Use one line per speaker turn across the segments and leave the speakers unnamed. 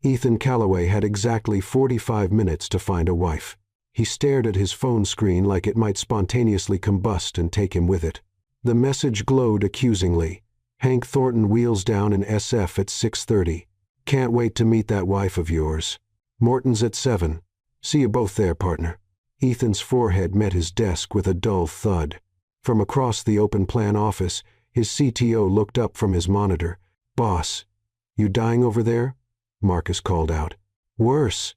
Ethan Calloway had exactly 45 minutes to find a wife. He stared at his phone screen like it might spontaneously combust and take him with it. The message glowed accusingly. Hank Thornton wheels down in SF at 6:30. Can't wait to meet that wife of yours. Morton's at 7. See you both there, partner. Ethan's forehead met his desk with a dull thud. From across the open-plan office, his CTO looked up from his monitor. Boss, you dying over there? Marcus called out. Worse.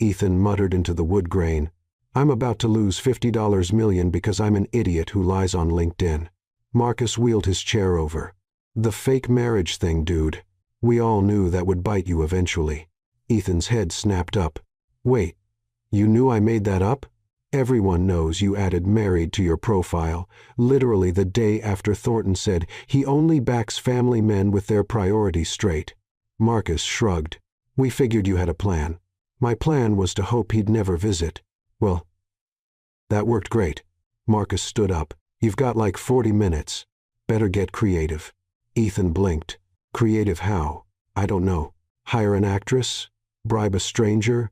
Ethan muttered into the wood grain. I'm about to lose $50 million because I'm an idiot who lies on LinkedIn. Marcus wheeled his chair over. The fake marriage thing, dude. We all knew that would bite you eventually. Ethan's head snapped up. Wait, you knew I made that up? Everyone knows you added married to your profile, literally the day after Thornton said he only backs family men with their priorities straight. Marcus shrugged. We figured you had a plan. My plan was to hope he'd never visit. Well, that worked great. Marcus stood up. You've got like 40 minutes. Better get creative. Ethan blinked. Creative how? I don't know. Hire an actress? Bribe a stranger?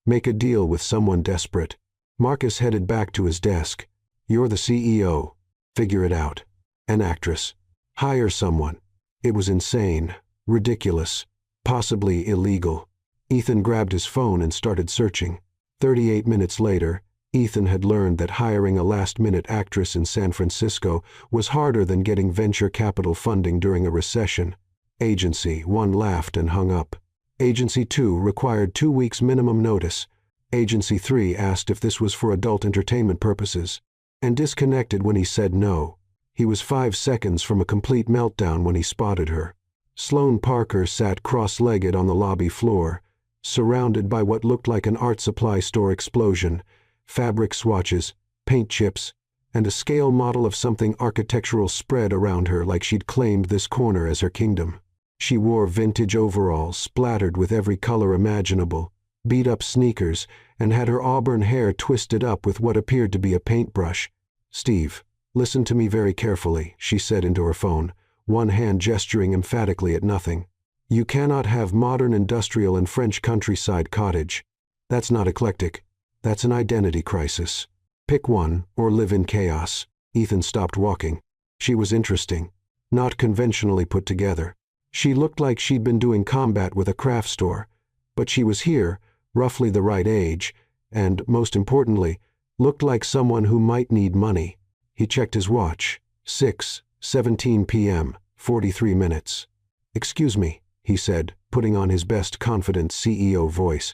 Make a deal with someone desperate? Marcus headed back to his desk. You're the CEO. Figure it out. An actress. Hire someone. It was insane, ridiculous, possibly illegal. Ethan grabbed his phone and started searching. 38 minutes later, Ethan had learned that hiring a last-minute actress in San Francisco was harder than getting venture capital funding during a recession. Agency 1 laughed and hung up. Agency 2 required 2 weeks minimum notice. Agency 3 asked if this was for adult entertainment purposes, and disconnected when he said no. He was 5 seconds from a complete meltdown when he spotted her. Sloane Parker sat cross-legged on the lobby floor, surrounded by what looked like an art supply store explosion, fabric swatches, paint chips, and a scale model of something architectural spread around her like she'd claimed this corner as her kingdom. She wore vintage overalls splattered with every color imaginable, beat-up sneakers, and had her auburn hair twisted up with what appeared to be a paintbrush. Steve, listen to me very carefully, she said into her phone, one hand gesturing emphatically at nothing. You cannot have modern industrial and French countryside cottage. That's not eclectic. That's an identity crisis. Pick one or live in chaos. Ethan stopped walking. She was interesting, not conventionally put together. She looked like she'd been doing combat with a craft store, but she was here, roughly the right age, and, most importantly, looked like someone who might need money. He checked his watch. 6:17 p.m., 43 minutes. Excuse me, he said, putting on his best confident CEO voice.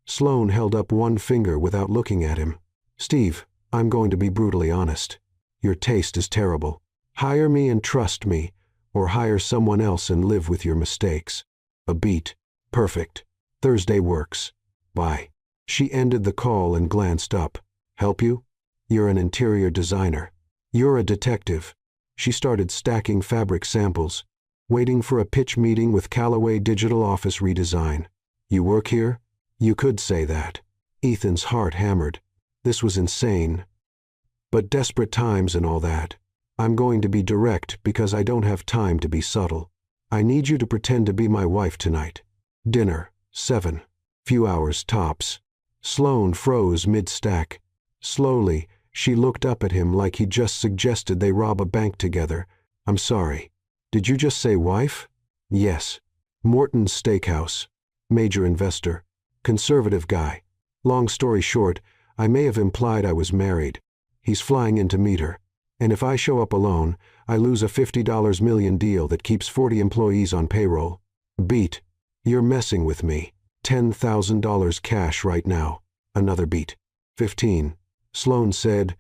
Sloane held up one finger without looking at him. Steve, I'm going to be brutally honest. Your taste is terrible. Hire me and trust me, or hire someone else and live with your mistakes. A beat. Perfect. Thursday works. Bye. She ended the call and glanced up. Help you? You're an interior designer. You're a detective. She started stacking fabric samples, waiting for a pitch meeting with Calloway Digital Office Redesign. You work here? You could say that. Ethan's heart hammered. This was insane. But desperate times and all that. I'm going to be direct because I don't have time to be subtle. I need you to pretend to be my wife tonight. Dinner, 7. Few hours tops. Sloane froze mid-stack. Slowly, she looked up at him like he just suggested they rob a bank together. I'm sorry. Did you just say wife? Yes. Morton's Steakhouse. Major investor. Conservative guy. Long story short, I may have implied I was married. He's flying in to meet her. And if I show up alone, I lose a $50 million deal that keeps 40 employees on payroll. Beat. You're messing with me. $10,000 cash right now. Another beat. 15. Sloane said,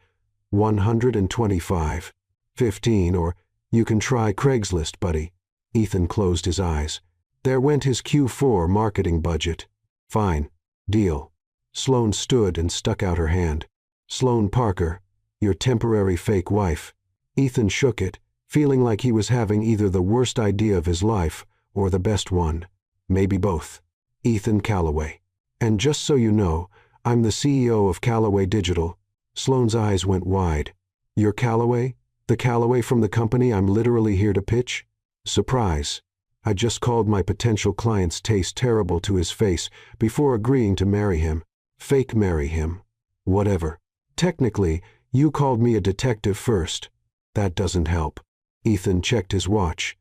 125. 15, or you can try Craigslist, buddy. Ethan closed his eyes. There went his Q4 marketing budget. Fine. Deal. Sloane stood and stuck out her hand. Sloane Parker, your temporary fake wife. Ethan shook it, feeling like he was having either the worst idea of his life or the best one. Maybe both. Ethan Calloway. And just so you know, I'm the CEO of Calloway Digital. Sloane's eyes went wide. You're Calloway? The Calloway from the company I'm literally here to pitch? Surprise. I just called my potential client's taste terrible to his face before agreeing to marry him. Fake marry him. Whatever. Technically, you called me a detective first. That doesn't help. Ethan checked his watch.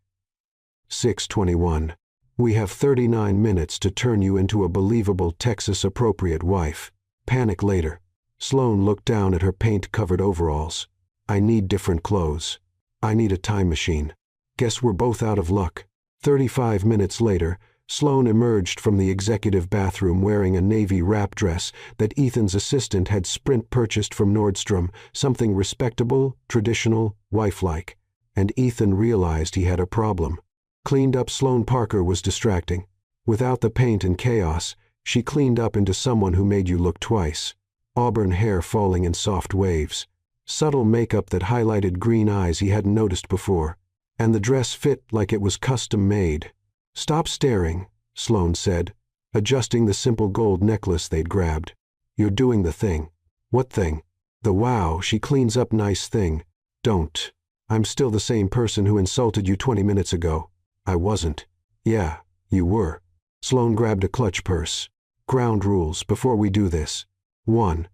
6:21. We have 39 minutes to turn you into a believable Texas-appropriate wife. Panic later. Sloane looked down at her paint-covered overalls. I need different clothes. I need a time machine. Guess we're both out of luck. 35 minutes later, Sloane emerged from the executive bathroom wearing a navy wrap dress that Ethan's assistant had sprint purchased from Nordstrom, something respectable, traditional, wife-like. And Ethan realized he had a problem. Cleaned-up Sloane Parker was distracting. Without the paint and chaos, she cleaned up into someone who made you look twice. Auburn hair falling in soft waves. Subtle makeup that highlighted green eyes he hadn't noticed before. And the dress fit like it was custom-made. Stop staring, Sloane said, adjusting the simple gold necklace they'd grabbed. You're doing the thing. What thing? The wow, she cleans up nice thing. Don't. I'm still the same person who insulted you 20 minutes ago. I wasn't. Yeah, you were. Sloane grabbed a clutch purse. Ground rules before we do this. 1.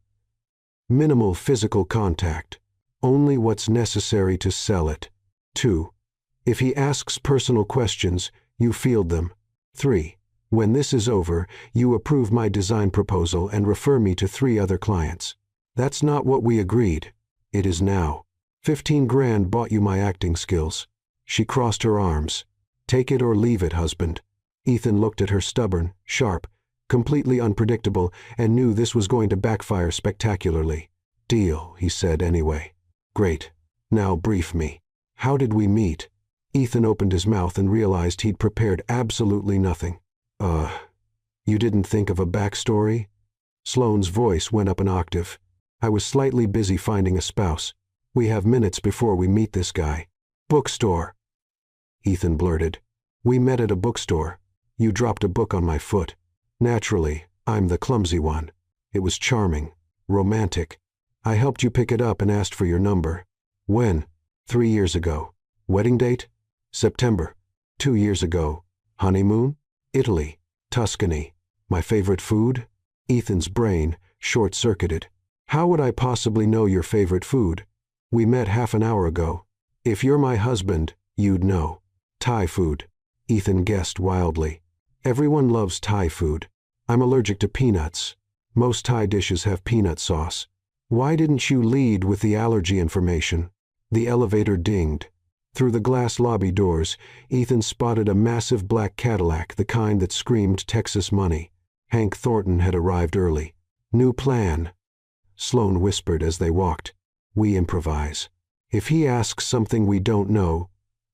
Minimal physical contact. Only what's necessary to sell it. 2. If he asks personal questions, you field them. 3. When this is over, you approve my design proposal and refer me to 3 other clients. That's not what we agreed. It is now. 15 grand bought you my acting skills. She crossed her arms. Take it or leave it, husband. Ethan looked at her stubborn, sharp, completely unpredictable, and knew this was going to backfire spectacularly. Deal, he said anyway. Great. Now brief me. How did we meet? Ethan opened his mouth and realized he'd prepared absolutely nothing. You didn't think of a backstory? Sloane's voice went up an octave. I was slightly busy finding a spouse. We have minutes before we meet this guy. Bookstore. Ethan blurted. We met at a bookstore. You dropped a book on my foot. Naturally, I'm the clumsy one. It was charming. Romantic. I helped you pick it up and asked for your number. When? 3 years ago. Wedding date? September. 2 years ago. Honeymoon? Italy. Tuscany. My favorite food? Ethan's brain short-circuited. How would I possibly know your favorite food? We met half an hour ago. If you're my husband, you'd know. Thai food. Ethan guessed wildly. Everyone loves Thai food. I'm allergic to peanuts. Most Thai dishes have peanut sauce. Why didn't you lead with the allergy information? The elevator dinged. Through the glass lobby doors, Ethan spotted a massive black Cadillac, the kind that screamed Texas money. Hank Thornton had arrived early. New plan. Sloane whispered as they walked. We improvise. If he asks something we don't know,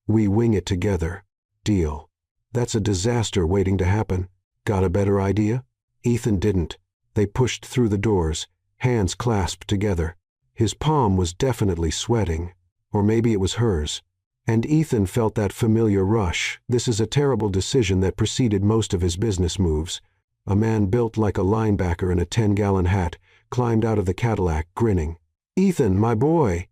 we wing it together. Deal. That's a disaster waiting to happen. Got a better idea? Ethan didn't. They pushed through the doors, hands clasped together. His palm was definitely sweating. Or maybe it was hers. And Ethan felt that familiar rush. This is a terrible decision that preceded most of his business moves. A man built like a linebacker in a 10-gallon hat climbed out of the Cadillac, grinning. Ethan, my boy!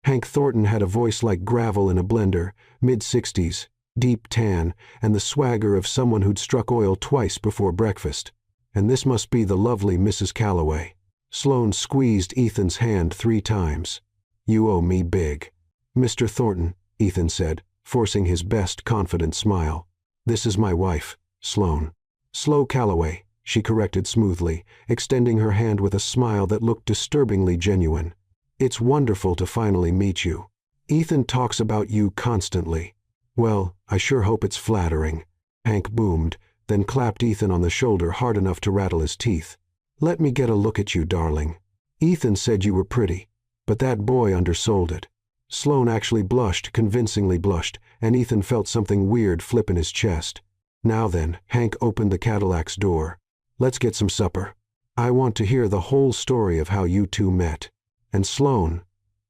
Hank Thornton had a voice like gravel in a blender, mid-60s, deep tan, and the swagger of someone who'd struck oil twice before breakfast. And this must be the lovely Mrs. Calloway. Sloane squeezed Ethan's hand 3 times. You owe me big. Mr. Thornton, Ethan said, forcing his best confident smile. This is my wife, Sloane. Slow Calloway, she corrected smoothly, extending her hand with a smile that looked disturbingly genuine. It's wonderful to finally meet you. Ethan talks about you constantly. Well, I sure hope it's flattering. Hank boomed, then clapped Ethan on the shoulder hard enough to rattle his teeth. Let me get a look at you, darling. Ethan said you were pretty, but that boy undersold it. Sloane actually blushed, convincingly blushed, and Ethan felt something weird flip in his chest. Now then, Hank opened the Cadillac's door. Let's get some supper. I want to hear the whole story of how you two met. And Sloane,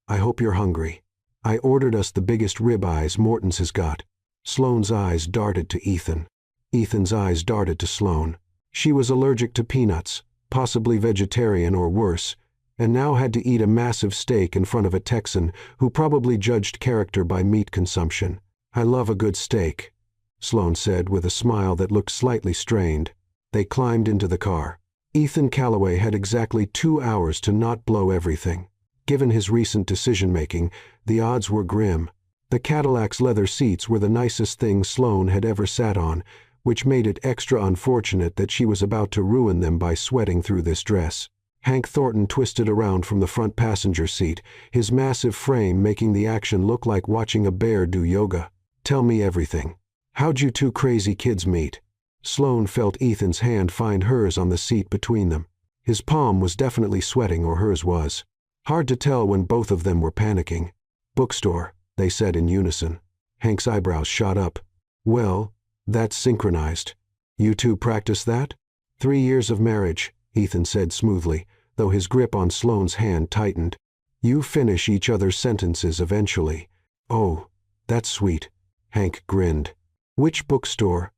I hope you're hungry. I ordered us the biggest ribeyes Morton's has got. Sloane's eyes darted to Ethan. Ethan's eyes darted to Sloane. She was allergic to peanuts, possibly vegetarian or worse, and now had to eat a massive steak in front of a Texan who probably judged character by meat consumption. I love a good steak. Sloane said with a smile that looked slightly strained. They climbed into the car. Ethan Calloway had exactly 2 hours to not blow everything. Given his recent decision-making, the odds were grim. The Cadillac's leather seats were the nicest thing Sloane had ever sat on, which made it extra unfortunate that she was about to ruin them by sweating through this dress. Hank Thornton twisted around from the front passenger seat, his massive frame making the action look like watching a bear do yoga. "Tell me everything. How'd you two crazy kids meet?" Sloane felt Ethan's hand find hers on the seat between them. His palm was definitely sweating, or hers was. Hard to tell when both of them were panicking. "Bookstore," they said in unison. Hank's eyebrows shot up. "Well, that's synchronized. You two practice that?" 3 years of marriage," Ethan said smoothly, though his grip on Sloane's hand tightened. "You finish each other's sentences eventually." "Oh, that's sweet." Hank grinned. "Which bookstore?"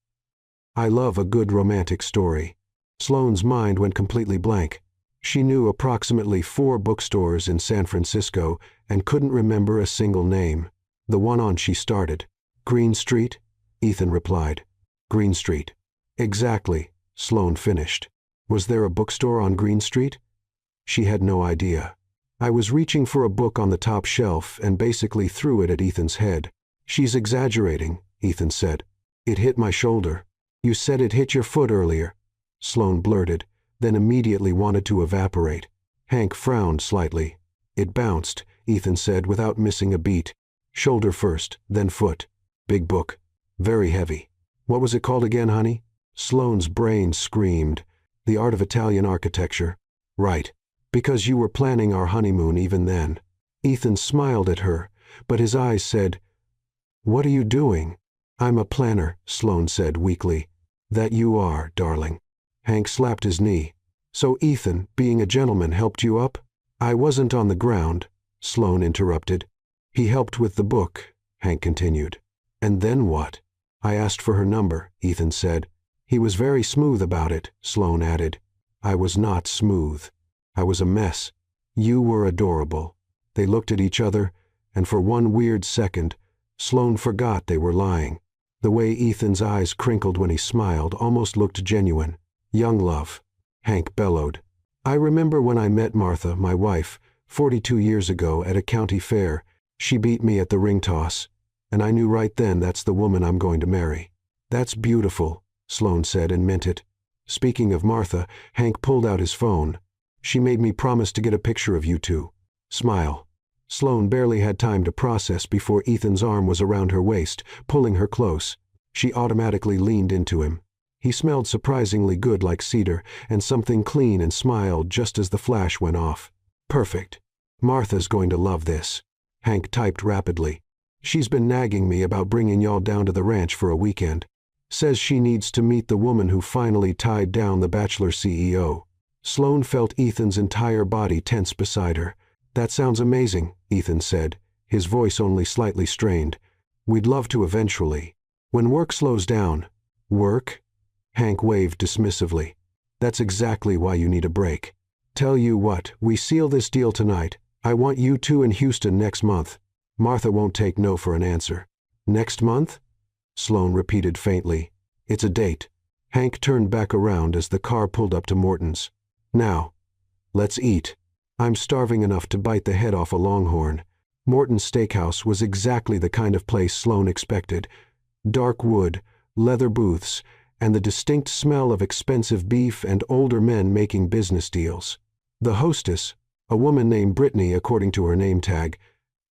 "I love a good romantic story." Sloane's mind went completely blank. She knew approximately 4 bookstores in San Francisco and couldn't remember a single name. The one on she started. "Green Street?" Ethan replied. "Green Street." "Exactly," Sloane finished. "Was there a bookstore on Green Street?" She had no idea. "I was reaching for a book on the top shelf and basically threw it at Ethan's head." "She's exaggerating," Ethan said. "It hit my shoulder." "You said it hit your foot earlier," Sloane blurted, then immediately wanted to evaporate. Hank frowned slightly. "It bounced," Ethan said without missing a beat. "Shoulder first, then foot. Big book. Very heavy. What was it called again, honey?" Sloane's brain screamed. "The Art of Italian Architecture." "Right. Because you were planning our honeymoon even then." Ethan smiled at her, but his eyes said, "What are you doing?" "I'm a planner," Sloane said weakly. "That you are, darling." Hank slapped his knee. "So Ethan, being a gentleman, helped you up?" "I wasn't on the ground," Sloane interrupted. "He helped with the book," Hank continued. "And then what?" "I asked for her number," Ethan said. "He was very smooth about it," Sloane added. "I was not smooth. I was a mess. You were adorable." They looked at each other, and for one weird second, Sloane forgot they were lying. The way Ethan's eyes crinkled when he smiled almost looked genuine. "Young love," Hank bellowed. "I remember when I met Martha, my wife, 42 years ago at a county fair. She beat me at the ring toss, and I knew right then that's the woman I'm going to marry." "That's beautiful," Sloane said and meant it. Speaking of Martha, Hank pulled out his phone. "She made me promise to get a picture of you two. Smile." Sloane barely had time to process before Ethan's arm was around her waist, pulling her close. She automatically leaned into him. He smelled surprisingly good like cedar, and something clean, and smiled just as the flash went off. "Perfect. Martha's going to love this." Hank typed rapidly. "She's been nagging me about bringing y'all down to the ranch for a weekend. Says she needs to meet the woman who finally tied down the Bachelor CEO." Sloane felt Ethan's entire body tense beside her. "That sounds amazing," Ethan said, his voice only slightly strained. "We'd love to eventually. When work slows down." "Work?" Hank waved dismissively. "That's exactly why you need a break. Tell you what, we seal this deal tonight. I want you two in Houston next month." Martha won't take no for an answer. "Next month?" Sloane repeated faintly. "It's a date." Hank turned back around as the car pulled up to Morton's. "Now, let's eat. I'm starving enough to bite the head off a longhorn." Morton's Steakhouse was exactly the kind of place Sloane expected. Dark wood, leather booths, and the distinct smell of expensive beef and older men making business deals. The hostess, a woman named Brittany according to her name tag,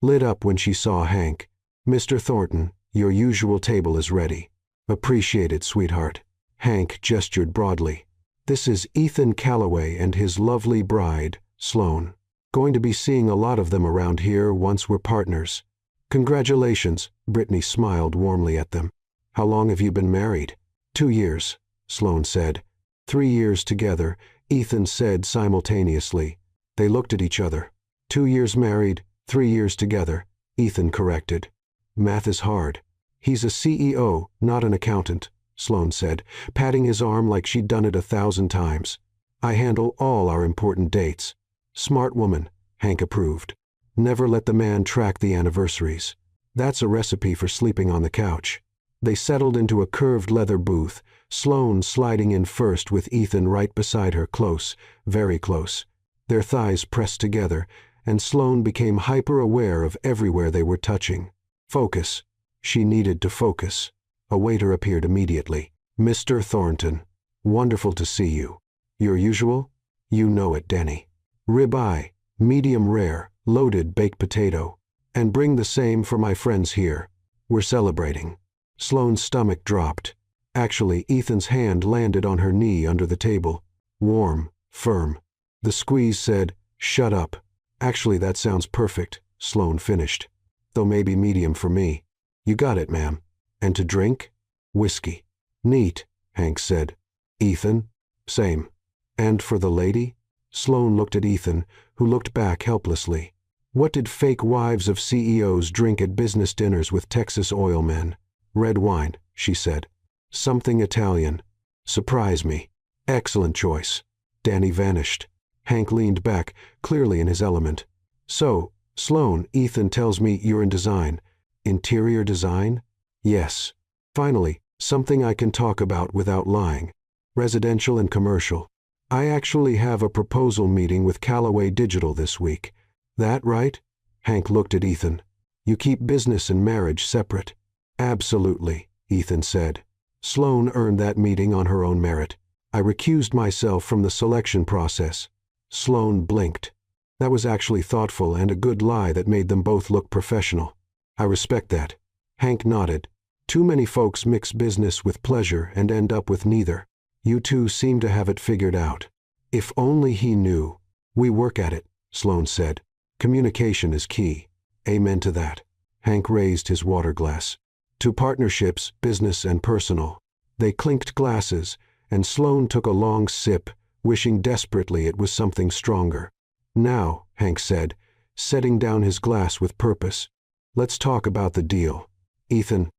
lit up when she saw Hank. "Mr. Thornton, your usual table is ready." "Appreciate it, sweetheart." Hank gestured broadly. "This is Ethan Calloway and his lovely bride, Sloane. Going to be seeing a lot of them around here once we're partners." "Congratulations," Brittany smiled warmly at them. "How long have you been married?" 2 years, Sloane said. 3 years together, Ethan said simultaneously. They looked at each other. 2 years married, 3 years together, Ethan corrected. "Math is hard." "He's a CEO, not an accountant," Sloane said, patting his arm like she'd done it 1,000 times. "I handle all our important dates." "Smart woman," Hank approved. "Never let the man track the anniversaries. That's a recipe for sleeping on the couch." They settled into a curved leather booth, Sloane sliding in first with Ethan right beside her, close, very close. Their thighs pressed together, and Sloane became hyper-aware of everywhere they were touching. Focus. She needed to focus. A waiter appeared immediately. "Mr. Thornton. Wonderful to see you. Your usual? You know it, Denny. Ribeye, medium rare, loaded baked potato. And bring the same for my friends here. We're celebrating." Sloane's stomach dropped. Actually, Ethan's hand landed on her knee under the table. Warm, firm. The squeeze said, "Shut up." "Actually, that sounds perfect," Sloane finished. "Though maybe medium for me." "You got it, ma'am. And to drink?" "Whiskey." "Neat," Hank said. "Ethan?" "Same." "And for the lady?" Sloane looked at Ethan, who looked back helplessly. What did fake wives of CEOs drink at business dinners with Texas oil men? "Red wine," she said. "Something Italian." "Surprise me." "Excellent choice." Danny vanished. Hank leaned back, clearly in his element. "So, Sloane, Ethan tells me you're in design. Interior design?" "Yes." "Finally, something I can talk about without lying. Residential and commercial. I actually have a proposal meeting with Callaway Digital this week. That right?" Hank looked at Ethan. "You keep business and marriage separate." "Absolutely," Ethan said. "Sloane earned that meeting on her own merit. I recused myself from the selection process." Sloane blinked. That was actually thoughtful and a good lie that made them both look professional. "I respect that." Hank nodded. "Too many folks mix business with pleasure and end up with neither. You two seem to have it figured out." "If only he knew." "We work at it," Sloane said. "Communication is key." "Amen to that." Hank raised his water glass. "To partnerships, business and personal." They clinked glasses, and Sloane took a long sip, wishing desperately it was something stronger. "Now," Hank said, setting down his glass with purpose, "let's talk about the deal. Ethan,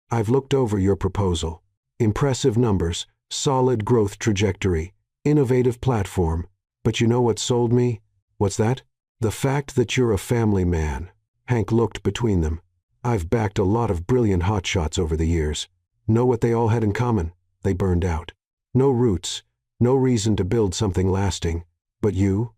I've looked over your proposal. Impressive numbers, solid growth trajectory, innovative platform. But you know what sold me?" "What's that?" "The fact that you're a family man." Hank looked between them. "I've backed a lot of brilliant hotshots over the years. Know what they all had in common? They burned out. No roots, no reason to build something lasting. But you?"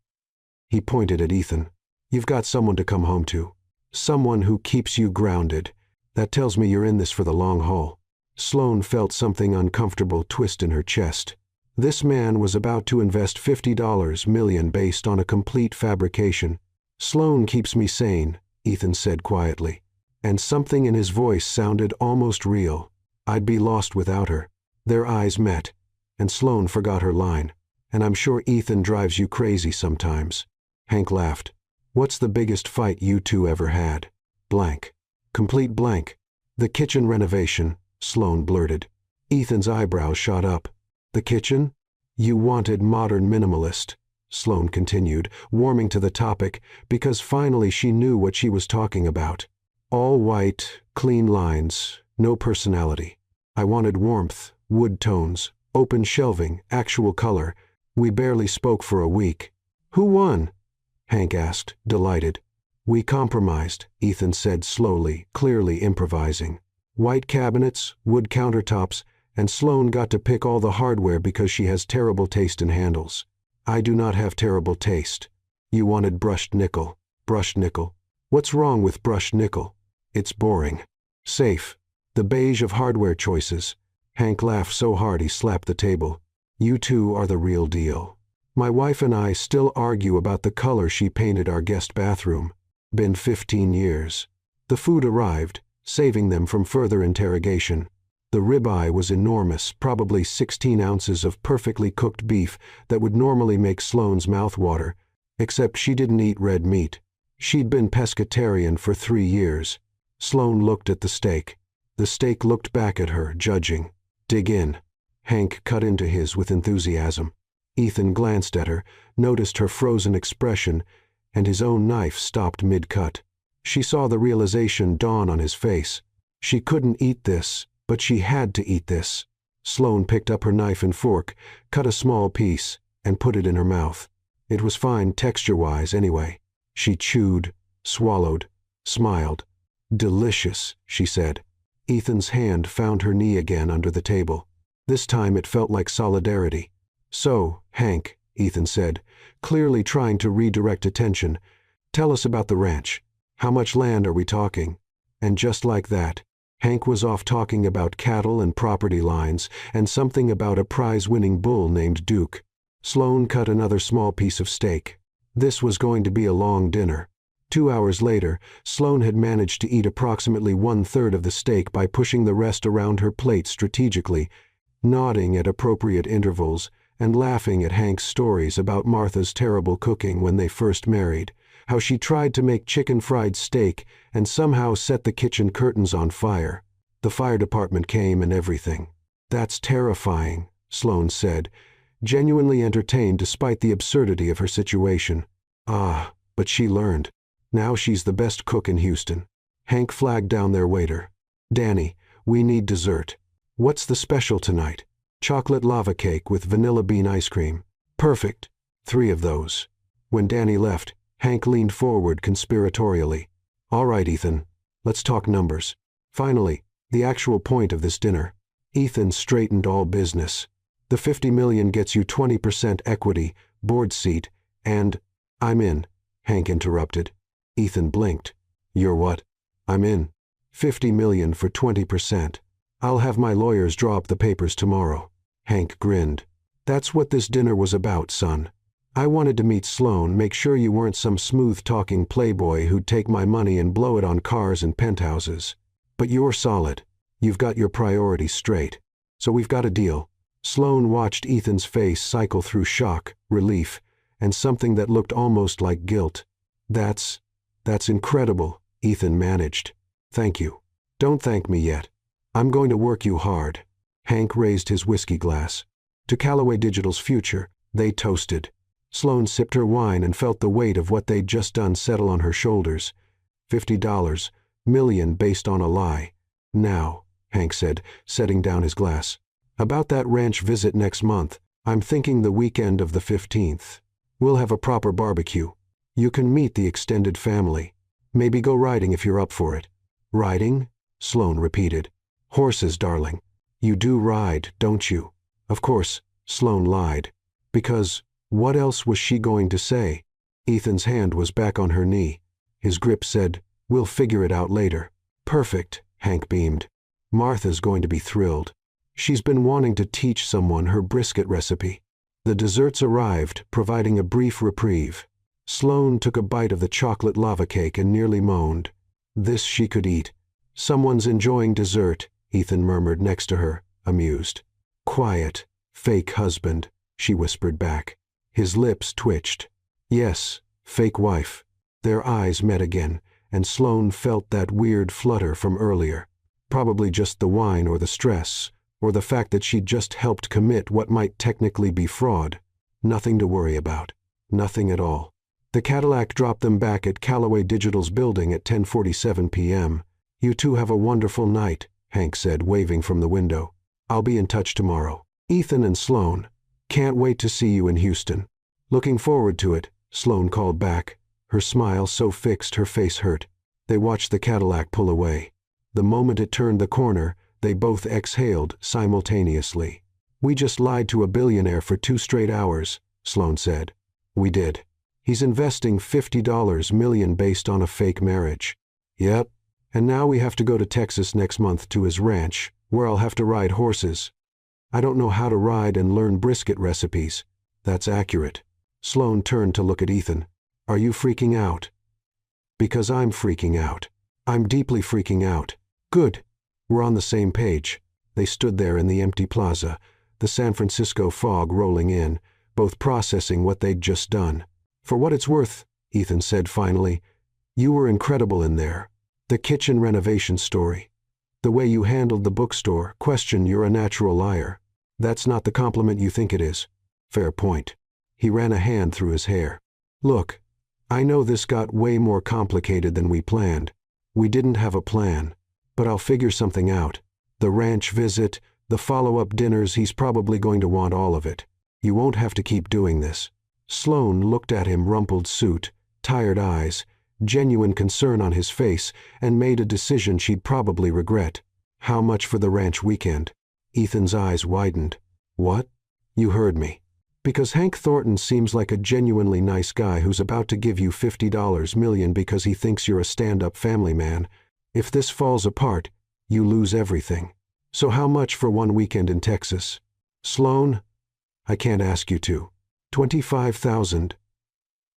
He pointed at Ethan. "You've got someone to come home to. Someone who keeps you grounded. That tells me you're in this for the long haul." Sloane felt something uncomfortable twist in her chest. This man was about to invest $50 million based on a complete fabrication. "Sloane keeps me sane," Ethan said quietly. And something in his voice sounded almost real. "I'd be lost without her." Their eyes met, and Sloane forgot her line. "And I'm sure Ethan drives you crazy sometimes." Hank laughed. "What's the biggest fight you two ever had?" Blank. Complete blank. "The kitchen renovation," Sloane blurted. Ethan's eyebrows shot up. "The kitchen? You wanted modern minimalist," Sloane continued, warming to the topic, because finally she knew what she was talking about. "All white, clean lines, no personality. I wanted warmth, wood tones, open shelving, actual color. We barely spoke for a week." "Who won?" Hank asked, delighted. "We compromised," Ethan said slowly, clearly improvising. "White cabinets, wood countertops, and Sloane got to pick all the hardware because she has terrible taste in handles. I do not have terrible taste. You wanted brushed nickel." "Brushed nickel? What's wrong with brushed nickel?" "It's boring." "Safe. The beige of hardware choices." Hank laughed so hard he slapped the table. "You two are the real deal. My wife and I still argue about the color she painted our guest bathroom. Been 15 years. The food arrived, saving them from further interrogation. The ribeye was enormous, probably 16 ounces of perfectly cooked beef that would normally make Sloane's mouth water, except she didn't eat red meat. She'd been pescatarian for 3 years. Sloane looked at the steak. The steak looked back at her, judging. "Dig in." Hank cut into his with enthusiasm. Ethan glanced at her, noticed her frozen expression, and his own knife stopped mid-cut. She saw the realization dawn on his face. She couldn't eat this, but she had to eat this. Sloane picked up her knife and fork, cut a small piece, and put it in her mouth. It was fine texture-wise anyway. She chewed, swallowed, smiled. "Delicious," she said. Ethan's hand found her knee again under the table. This time it felt like solidarity. "So, Hank," Ethan said, clearly trying to redirect attention, "tell us about the ranch. How much land are we talking?" And just like that, Hank was off talking about cattle and property lines, and something about a prize-winning bull named Duke. Sloane cut another small piece of steak. This was going to be a long dinner. 2 hours later, Sloane had managed to eat approximately 1/3 of the steak by pushing the rest around her plate strategically, nodding at appropriate intervals, and laughing at Hank's stories about Martha's terrible cooking when they first married, how she tried to make chicken fried steak and somehow set the kitchen curtains on fire. The fire department came and everything. "That's terrifying," Sloane said, genuinely entertained despite the absurdity of her situation. "Ah, but she learned. Now she's the best cook in Houston." Hank flagged down their waiter. "Danny, we need dessert. What's the special tonight?" "Chocolate lava cake with vanilla bean ice cream." "Perfect. 3 of those." When Danny left, Hank leaned forward conspiratorially. "All right, Ethan. Let's talk numbers. Finally, the actual point of this dinner." Ethan straightened all business. "The $50 million gets you 20% equity, board seat, and—" "I'm in," Hank interrupted. Ethan blinked. "You're what?" "I'm in. 50 million for 20%. I'll have my lawyers draw up the papers tomorrow." Hank grinned. "That's what this dinner was about, son. I wanted to meet Sloane, make sure you weren't some smooth-talking playboy who'd take my money and blow it on cars and penthouses. But you're solid. You've got your priorities straight. So we've got a deal." Sloane watched Ethan's face cycle through shock, relief, and something that looked almost like guilt. That's incredible," Ethan managed. "Thank you." "Don't thank me yet. I'm going to work you hard." Hank raised his whiskey glass. To Callaway Digital's future, they toasted. Sloane sipped her wine and felt the weight of what they'd just done settle on her shoulders. $50 million based on a lie. "Now," Hank said, setting down his glass. "About that ranch visit next month, I'm thinking the weekend of the 15th. We'll have a proper barbecue. You can meet the extended family. Maybe go riding if you're up for it." "Riding?" Sloane repeated. "Horses, darling. You do ride, don't you?" "Of course," Sloane lied. Because what else was she going to say? Ethan's hand was back on her knee. His grip said, "We'll figure it out later." "Perfect," Hank beamed. "Martha's going to be thrilled. She's been wanting to teach someone her brisket recipe." The desserts arrived, providing a brief reprieve. Sloane took a bite of the chocolate lava cake and nearly moaned. This she could eat. "Someone's enjoying dessert," Ethan murmured next to her, amused. "Quiet, fake husband," she whispered back. His lips twitched. "Yes, fake wife." Their eyes met again, and Sloane felt that weird flutter from earlier. Probably just the wine or the stress, or the fact that she'd just helped commit what might technically be fraud. Nothing to worry about. Nothing at all. The Cadillac dropped them back at Callaway Digital's building at 10:47 p.m. "You two have a wonderful night," Hank said, waving from the window. "I'll be in touch tomorrow." Ethan and Sloane. "Can't wait to see you in Houston." "Looking forward to it," Sloane called back, her smile so fixed her face hurt. They watched the Cadillac pull away. The moment it turned the corner, they both exhaled simultaneously. "We just lied to a billionaire for 2 straight hours," Sloane said. "We did. He's investing $50 million based on a fake marriage." "Yep. And now we have to go to Texas next month to his ranch, where I'll have to ride horses. I don't know how to ride and learn brisket recipes." "That's accurate." Sloane turned to look at Ethan. "Are you freaking out?" "Because I'm freaking out. I'm deeply freaking out." "Good. We're on the same page." They stood there in the empty plaza, the San Francisco fog rolling in, both processing what they'd just done. "For what it's worth," Ethan said finally, "you were incredible in there. The kitchen renovation story. The way you handled the bookstore, you're a natural liar. That's not the compliment you think it is." "Fair point." He ran a hand through his hair. "Look, I know this got way more complicated than we planned. We didn't have a plan. But I'll figure something out. The ranch visit, the follow-up dinners, he's probably going to want all of it. You won't have to keep doing this." Sloane looked at him, rumpled suit, tired eyes, genuine concern on his face, and made a decision she'd probably regret. How much for the ranch weekend? Ethan's eyes widened. What? You heard me. Because Hank Thornton seems like a genuinely nice guy who's about to give you $50 million because he thinks you're a stand-up family man. If this falls apart, you lose everything. So how much for one weekend in Texas? Sloan? I can't ask you to. 25,000,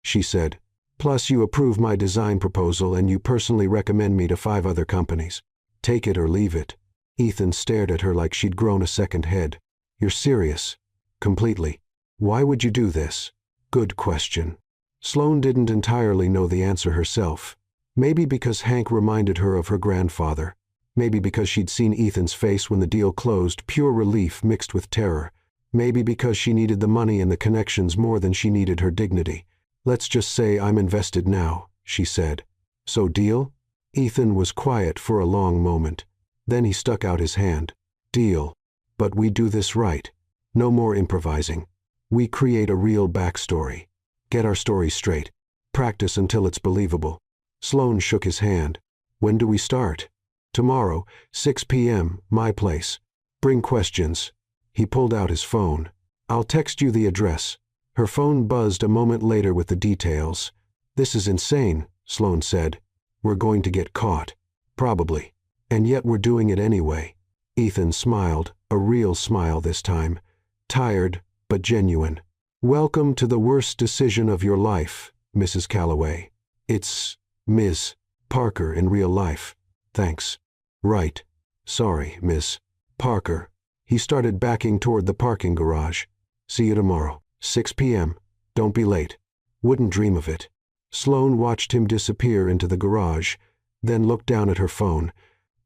she said. Plus you approve my design proposal and you personally recommend me to 5 other companies. Take it or leave it. Ethan stared at her like she'd grown a second head. You're serious? Completely. Why would you do this? Good question. Sloan didn't entirely know the answer herself. Maybe because Hank reminded her of her grandfather. Maybe because she'd seen Ethan's face when the deal closed, pure relief mixed with terror. Maybe because she needed the money and the connections more than she needed her dignity. Let's just say I'm invested now, she said. So deal? Ethan was quiet for a long moment. Then he stuck out his hand. Deal. But we do this right. No more improvising. We create a real backstory. Get our story straight. Practice until it's believable. Sloan shook his hand. When do we start? Tomorrow, 6 p.m., my place. Bring questions. He pulled out his phone. I'll text you the address. Her phone buzzed a moment later with the details. This is insane, Sloan said. We're going to get caught. Probably. And yet we're doing it anyway. Ethan smiled, a real smile this time. Tired, but genuine. Welcome to the worst decision of your life, Mrs. Calloway. It's Ms. Parker in real life. Thanks. Right. Sorry, Miss Parker. He started backing toward the parking garage. See you tomorrow, 6 p.m. Don't be late. Wouldn't dream of it. Sloan watched him disappear into the garage, then looked down at her phone.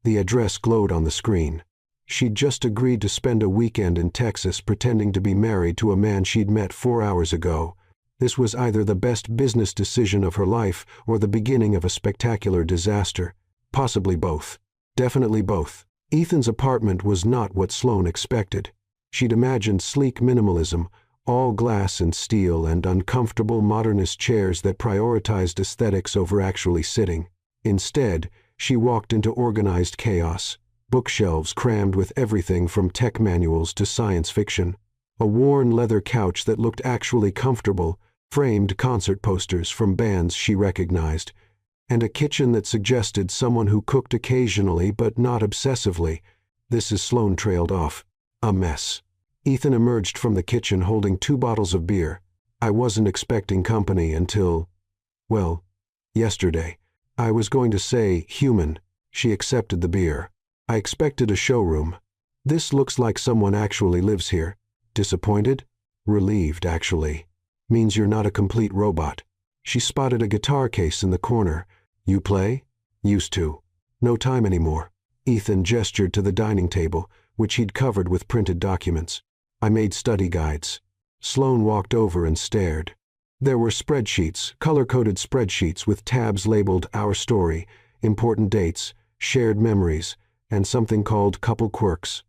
The address glowed on the screen. She'd just agreed to spend a weekend in Texas pretending to be married to a man she'd met 4 hours ago. This was either the best business decision of her life or the beginning of a spectacular disaster. Possibly both. Definitely both. Ethan's apartment was not what Sloan expected. She'd imagined sleek minimalism, all glass and steel and uncomfortable modernist chairs that prioritized aesthetics over actually sitting. Instead, she walked into organized chaos. Bookshelves crammed with everything from tech manuals to science fiction. A worn leather couch that looked actually comfortable, framed concert posters from bands she recognized, and a kitchen that suggested someone who cooked occasionally but not obsessively. This is Sloan trailed off. A mess. Ethan emerged from the kitchen holding 2 bottles of beer. I wasn't expecting company until, well, yesterday. I was going to say human. She accepted the beer. I expected a showroom. This looks like someone actually lives here. Disappointed? Relieved, actually. Means you're not a complete robot. She spotted a guitar case in the corner. You play? Used to. No time anymore. Ethan gestured to the dining table, which he'd covered with printed documents. I made study guides. Sloan walked over and stared. There were spreadsheets, color-coded spreadsheets with tabs labeled Our Story, important dates, shared memories, and something called Couple Quirks.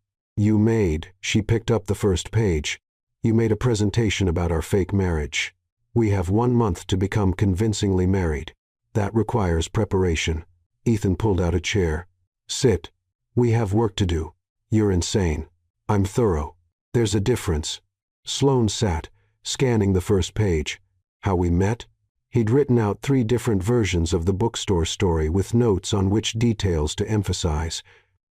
She picked up the first page. You made a presentation about our fake marriage. We have 1 month to become convincingly married. That requires preparation. Ethan pulled out a chair. Sit. We have work to do. You're insane. I'm thorough. There's a difference. Sloan sat, scanning the first page. How we met? He'd written out 3 different versions of the bookstore story with notes on which details to emphasize.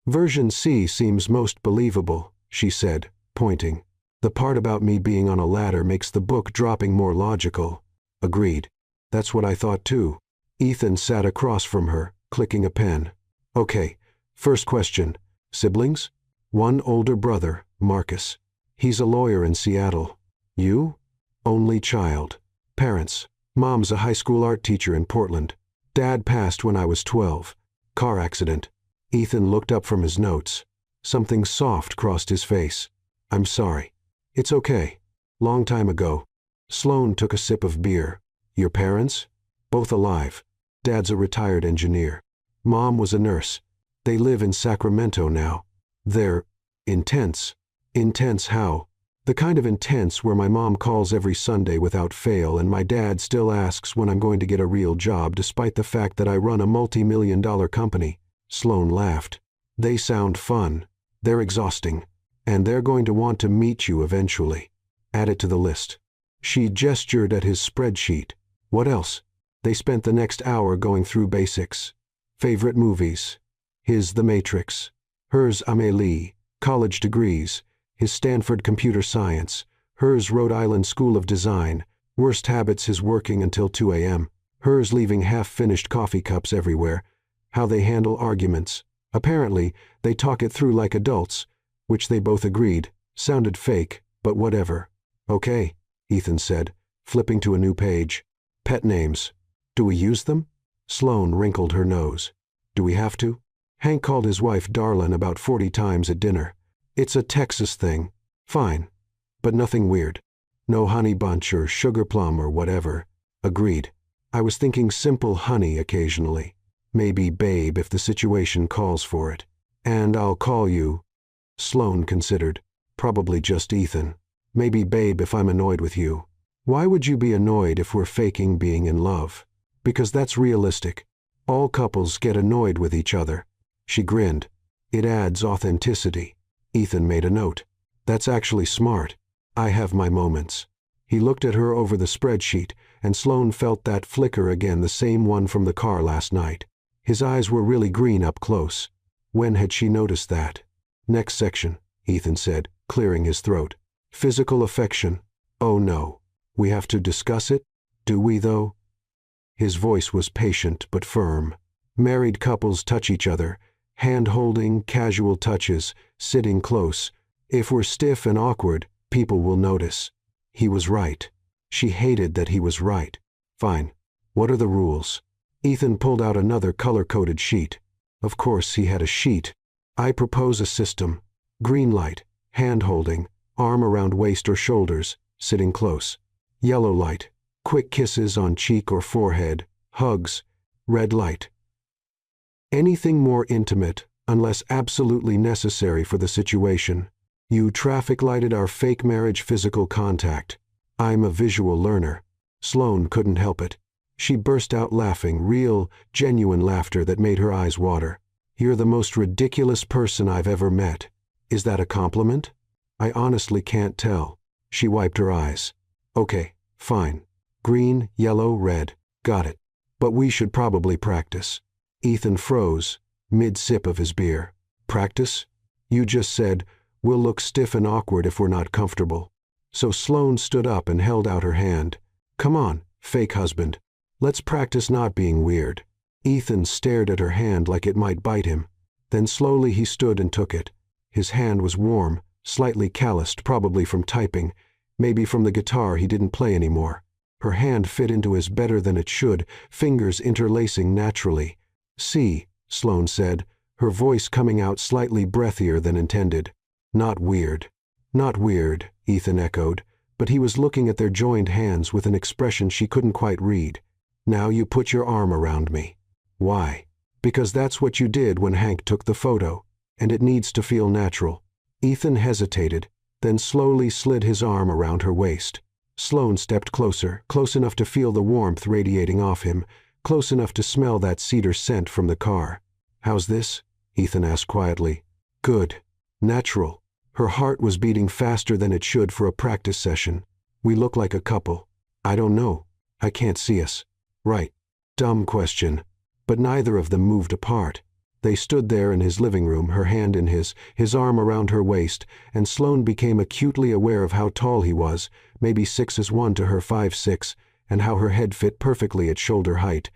Version C seems most believable, she said, pointing. The part about me being on a ladder makes the book dropping more logical. Agreed. That's what I thought too. Ethan sat across from her, clicking a pen. Okay, first question. Siblings? 1 older brother, Marcus. He's a lawyer in Seattle. You? Only child. Parents. Mom's a high school art teacher in Portland. Dad passed when I was 12. Car accident. Ethan looked up from his notes. Something soft crossed his face. I'm sorry. It's okay. Long time ago. Sloan took a sip of beer. Your parents? Both alive. Dad's a retired engineer. Mom was a nurse. They live in Sacramento now. They're intense. Intense how? The kind of intense where my mom calls every Sunday without fail and my dad still asks when I'm going to get a real job despite the fact that I run a multi-million-dollar company. Sloan laughed. They sound fun. They're exhausting. And they're going to want to meet you eventually. Add it to the list. She gestured at his spreadsheet. What else? They spent the next hour going through basics. Favorite movies. His The Matrix. Hers Amélie. College degrees. His Stanford Computer Science. Hers Rhode Island School of Design. Worst habits his working until 2 a.m. Hers leaving half-finished coffee cups everywhere. How they handle arguments. Apparently, they talk it through like adults, which they both agreed. Sounded fake, but whatever. Okay, Ethan said, flipping to a new page. Pet names. Do we use them? Sloane wrinkled her nose. Do we have to? Hank called his wife Darlin about 40 times at dinner. It's a Texas thing. Fine. But nothing weird. No honey bunch or sugar plum or whatever. Agreed. I was thinking simple honey occasionally. Maybe babe if the situation calls for it. And I'll call you. Sloane considered. Probably just Ethan. Maybe babe if I'm annoyed with you. Why would you be annoyed if we're faking being in love? Because that's realistic. All couples get annoyed with each other. She grinned. It adds authenticity. Ethan made a note. That's actually smart. I have my moments. He looked at her over the spreadsheet, and Sloane felt that flicker again, the same one from the car last night. His eyes were really green up close. When had she noticed that? Next section, Ethan said, clearing his throat. Physical affection. Oh no. We have to discuss it? Do we though? His voice was patient but firm. Married couples touch each other, hand-holding, casual touches, sitting close. If we're stiff and awkward, people will notice. He was right. She hated that he was right. Fine. What are the rules? Ethan pulled out another color-coded sheet. Of course he had a sheet. I propose a system. Green light, hand-holding, arm around waist or shoulders, sitting close. Yellow light, quick kisses on cheek or forehead, hugs. Red light. Anything more intimate, unless absolutely necessary for the situation. You traffic lighted our fake marriage physical contact. I'm a visual learner. Sloane couldn't help it. She burst out laughing, real, genuine laughter that made her eyes water. You're the most ridiculous person I've ever met. Is that a compliment? I honestly can't tell. She wiped her eyes. Okay, fine. Green, yellow, red. Got it. But we should probably practice. Ethan froze, mid-sip of his beer. Practice? You just said, we'll look stiff and awkward if we're not comfortable. So Sloane stood up and held out her hand. Come on, fake husband. Let's practice not being weird. Ethan stared at her hand like it might bite him. Then slowly he stood and took it. His hand was warm, slightly calloused, probably from typing, maybe from the guitar he didn't play anymore. Her hand fit into his better than it should, fingers interlacing naturally. See, Sloane said, her voice coming out slightly breathier than intended. Not weird. Not weird, Ethan echoed, but he was looking at their joined hands with an expression she couldn't quite read. Now you put your arm around me. Why? Because that's what you did when Hank took the photo, and it needs to feel natural. Ethan hesitated, then slowly slid his arm around her waist. Sloane stepped closer, close enough to feel the warmth radiating off him, close enough to smell that cedar scent from the car. How's this? Ethan asked quietly. Good. Natural. Her heart was beating faster than it should for a practice session. We look like a couple. I don't know. I can't see us. Right. Dumb question. But neither of them moved apart. They stood there in his living room, her hand in his arm around her waist, and Sloane became acutely aware of how tall he was, maybe 6'1" to her 5'6", and how her head fit perfectly at shoulder height.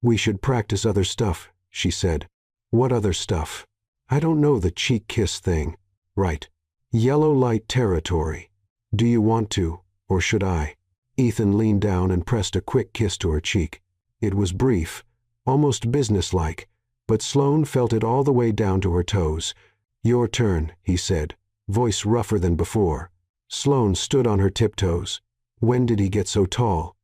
We should practice other stuff, she said. What other stuff? I don't know, the cheek kiss thing. Right. Yellow light territory. Do you want to, or should I? Ethan leaned down and pressed a quick kiss to her cheek. It was brief, almost businesslike, but Sloane felt it all the way down to her toes. Your turn, he said, voice rougher than before. Sloane stood on her tiptoes. When did he get so tall?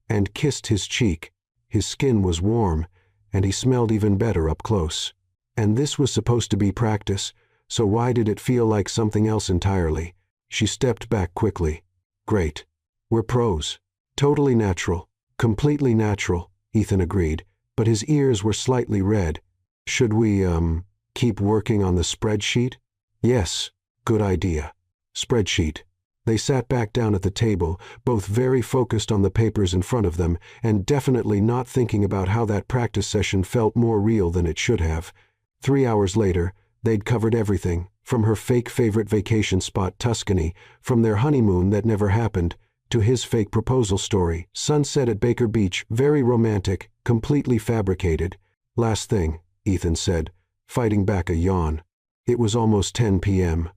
And kissed his cheek. His skin was warm, and he smelled even better up close. And this was supposed to be practice, so why did it feel like something else entirely? She stepped back quickly. Great. We're pros. Totally natural. Completely natural, Ethan agreed, but his ears were slightly red. Should we, Keep working on the spreadsheet? Yes, good idea. Spreadsheet. They sat back down at the table, both very focused on the papers in front of them, and definitely not thinking about how that practice session felt more real than it should have. 3 hours later, they'd covered everything, from her fake favorite vacation spot Tuscany, from their honeymoon that never happened, to his fake proposal story, sunset at Baker Beach, very romantic, completely fabricated. Last thing, Ethan said, fighting back a yawn. It was almost 10 p.m.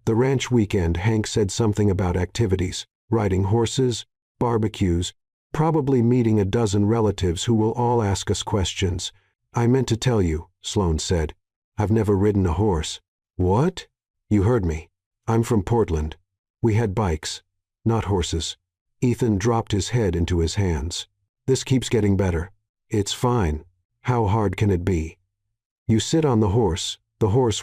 The ranch weekend. Hank said something about activities, riding horses, barbecues, probably meeting a dozen relatives who will all ask us questions. I meant to tell you, Sloane said. I've never ridden a horse. What? You heard me. I'm from Portland. We had bikes, not horses. Ethan dropped his head into his hands. This keeps getting better. It's fine. How hard can it be? You sit on the horse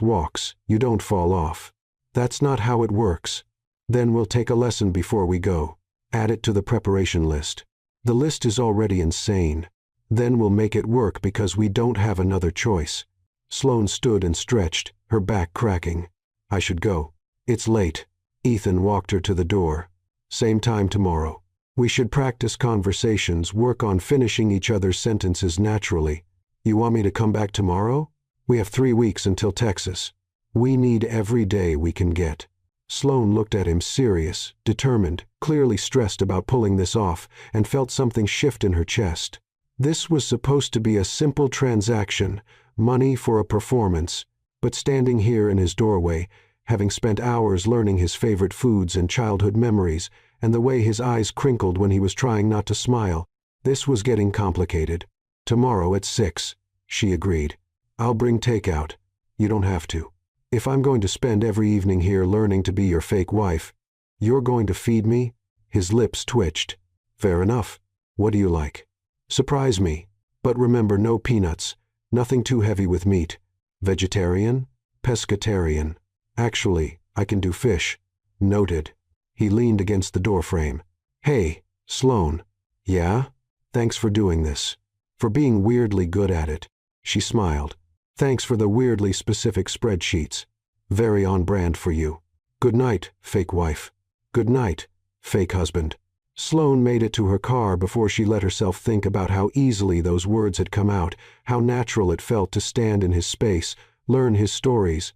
walks, you don't fall off. That's not how it works. Then we'll take a lesson before we go. Add it to the preparation list. The list is already insane. Then we'll make it work because we don't have another choice. Sloane stood and stretched, her back cracking. I should go. It's late. Ethan walked her to the door. Same time tomorrow. We should practice conversations, work on finishing each other's sentences naturally. You want me to come back tomorrow? We have 3 weeks until Texas. We need every day we can get. Sloane looked at him serious, determined, clearly stressed about pulling this off, and felt something shift in her chest. This was supposed to be a simple transaction, money for a performance, but standing here in his doorway, having spent hours learning his favorite foods and childhood memories, and the way his eyes crinkled when he was trying not to smile, this was getting complicated. Tomorrow at 6, she agreed. I'll bring takeout. You don't have to. If I'm going to spend every evening here learning to be your fake wife, you're going to feed me? His lips twitched. Fair enough. What do you like? Surprise me. But remember, no peanuts. Nothing too heavy with meat. Vegetarian? Pescatarian. Actually, I can do fish. Noted. He leaned against the doorframe. Hey, Sloane. Yeah? Thanks for doing this. For being weirdly good at it. She smiled. Thanks for the weirdly specific spreadsheets. Very on brand for you. Good night, fake wife. Good night, fake husband. Sloane made it to her car before she let herself think about how easily those words had come out, how natural it felt to stand in his space, learn his stories.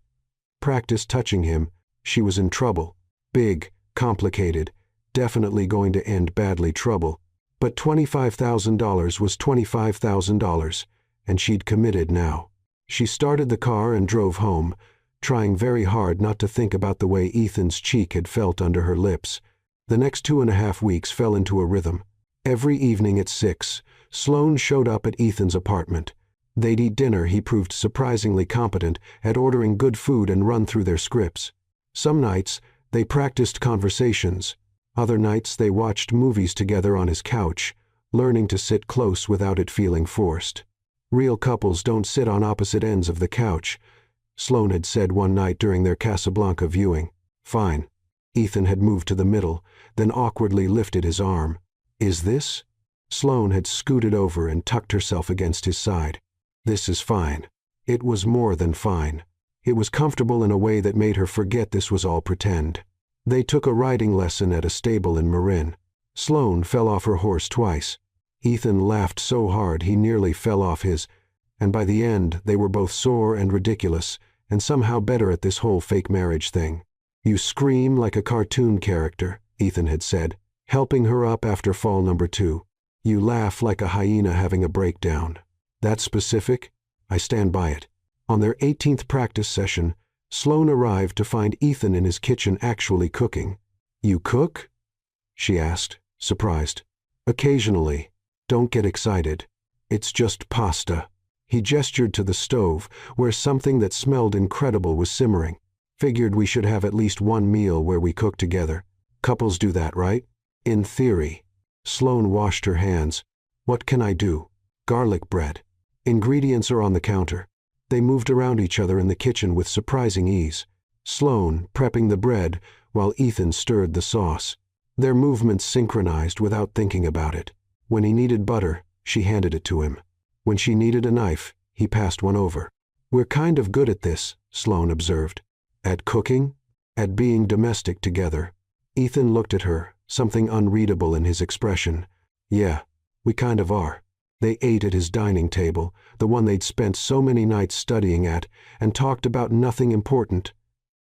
Practice touching him. She was in trouble. Big, complicated, definitely going to end badly trouble. But $25,000 was $25,000, and she'd committed now. She started the car and drove home, trying very hard not to think about the way Ethan's cheek had felt under her lips. The next 2.5 weeks fell into a rhythm. Every evening at 6, Sloane showed up at Ethan's apartment. They'd eat dinner. He proved surprisingly competent at ordering good food and run through their scripts. Some nights, they practiced conversations. Other nights, they watched movies together on his couch, learning to sit close without it feeling forced. Real couples don't sit on opposite ends of the couch, Sloane had said one night during their Casablanca viewing. Fine. Ethan had moved to the middle, then awkwardly lifted his arm. Is this? Sloane had scooted over and tucked herself against his side. This is fine. It was more than fine. It was comfortable in a way that made her forget this was all pretend. They took a riding lesson at a stable in Marin. Sloane fell off her horse twice. Ethan laughed so hard he nearly fell off his, and by the end they were both sore and ridiculous, and somehow better at this whole fake marriage thing. You scream like a cartoon character, Ethan had said, helping her up after fall number 2. You laugh like a hyena having a breakdown. That specific? I stand by it. On their 18th practice session, Sloane arrived to find Ethan in his kitchen actually cooking. You cook? She asked, surprised. Occasionally. Don't get excited. It's just pasta. He gestured to the stove, where something that smelled incredible was simmering. Figured we should have at least one meal where we cook together. Couples do that, right? In theory. Sloane washed her hands. What can I do? Garlic bread. Ingredients are on the counter. They moved around each other in the kitchen with surprising ease. Sloane prepping the bread while Ethan stirred the sauce. Their movements synchronized without thinking about it. When he needed butter, she handed it to him. When she needed a knife, he passed one over. We're kind of good at this, Sloane observed. At cooking? At being domestic together. Ethan looked at her, something unreadable in his expression. Yeah, we kind of are. They ate at his dining table, the one they'd spent so many nights studying at, and talked about nothing important.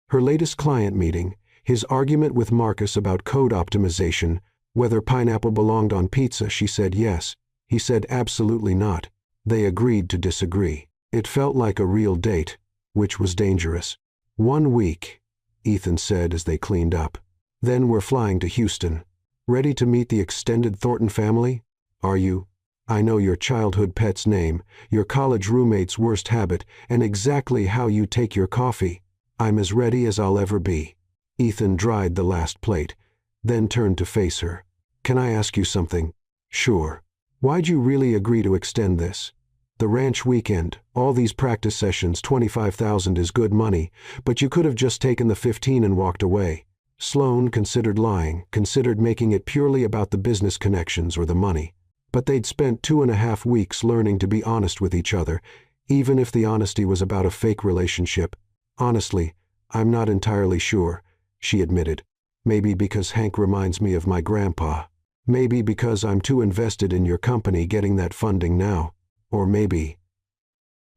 Her latest client meeting, his argument with Marcus about code optimization, whether pineapple belonged on pizza, she said yes. He said absolutely not. They agreed to disagree. It felt like a real date, which was dangerous. 1 week, Ethan said as they cleaned up. Then we're flying to Houston. Ready to meet the extended Thornton family? Are you? I know your childhood pet's name, your college roommate's worst habit, and exactly how you take your coffee. I'm as ready as I'll ever be. Ethan dried the last plate, then turned to face her. Can I ask you something? Sure. Why'd you really agree to extend this? The ranch weekend, all these practice sessions, $25,000 is good money, but you could have just taken the 15 and walked away. Sloane considered lying, considered making it purely about the business connections or the money. But they'd spent 2.5 weeks learning to be honest with each other, even if the honesty was about a fake relationship. Honestly, I'm not entirely sure, she admitted. Maybe because Hank reminds me of my grandpa. Maybe because I'm too invested in your company getting that funding now. Or maybe...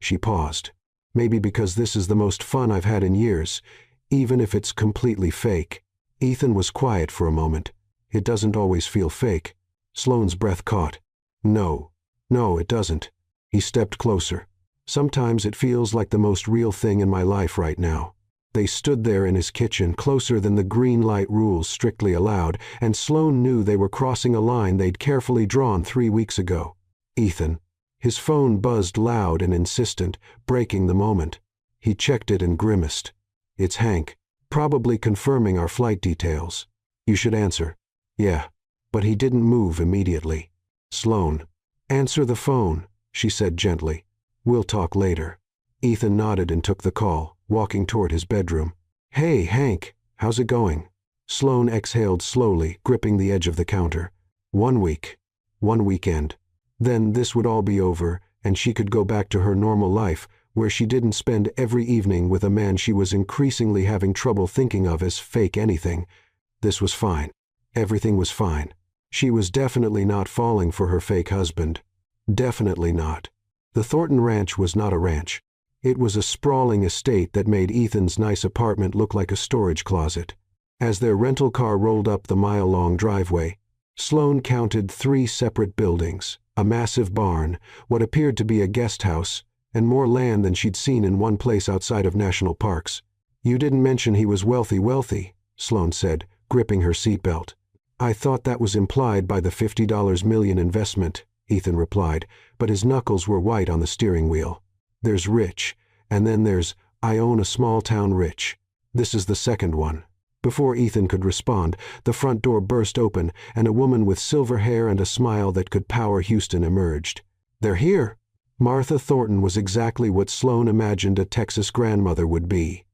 She paused. Maybe because this is the most fun I've had in years, even if it's completely fake. Ethan was quiet for a moment. It doesn't always feel fake. Sloane's breath caught. No, it doesn't. He stepped closer. Sometimes it feels like the most real thing in my life right now. They stood there in his kitchen, closer than the green light rules strictly allowed, and Sloane knew they were crossing a line they'd carefully drawn 3 weeks ago. Ethan. His phone buzzed loud and insistent, breaking the moment. He checked it and grimaced. It's Hank, probably confirming our flight details. You should answer. Yeah. But he didn't move immediately. Sloane. Answer the phone, she said gently. We'll talk later. Ethan nodded and took the call, walking toward his bedroom. Hey, Hank, how's it going? Sloane exhaled slowly, gripping the edge of the counter. 1 week. 1 weekend. Then this would all be over, and she could go back to her normal life, where she didn't spend every evening with a man she was increasingly having trouble thinking of as fake anything. This was fine. Everything was fine. She was definitely not falling for her fake husband. Definitely not. The Thornton Ranch was not a ranch. It was a sprawling estate that made Ethan's nice apartment look like a storage closet. As their rental car rolled up the mile-long driveway, Sloane counted 3 separate buildings, a massive barn, what appeared to be a guest house, and more land than she'd seen in one place outside of national parks. You didn't mention he was wealthy, Sloane said, gripping her seatbelt. I thought that was implied by the $50 million investment, Ethan replied, but his knuckles were white on the steering wheel. There's rich, and then there's I own a small-town rich. This is the second one. Before Ethan could respond, the front door burst open, and a woman with silver hair and a smile that could power Houston emerged. They're here. Martha Thornton was exactly what Sloane imagined a Texas grandmother would be.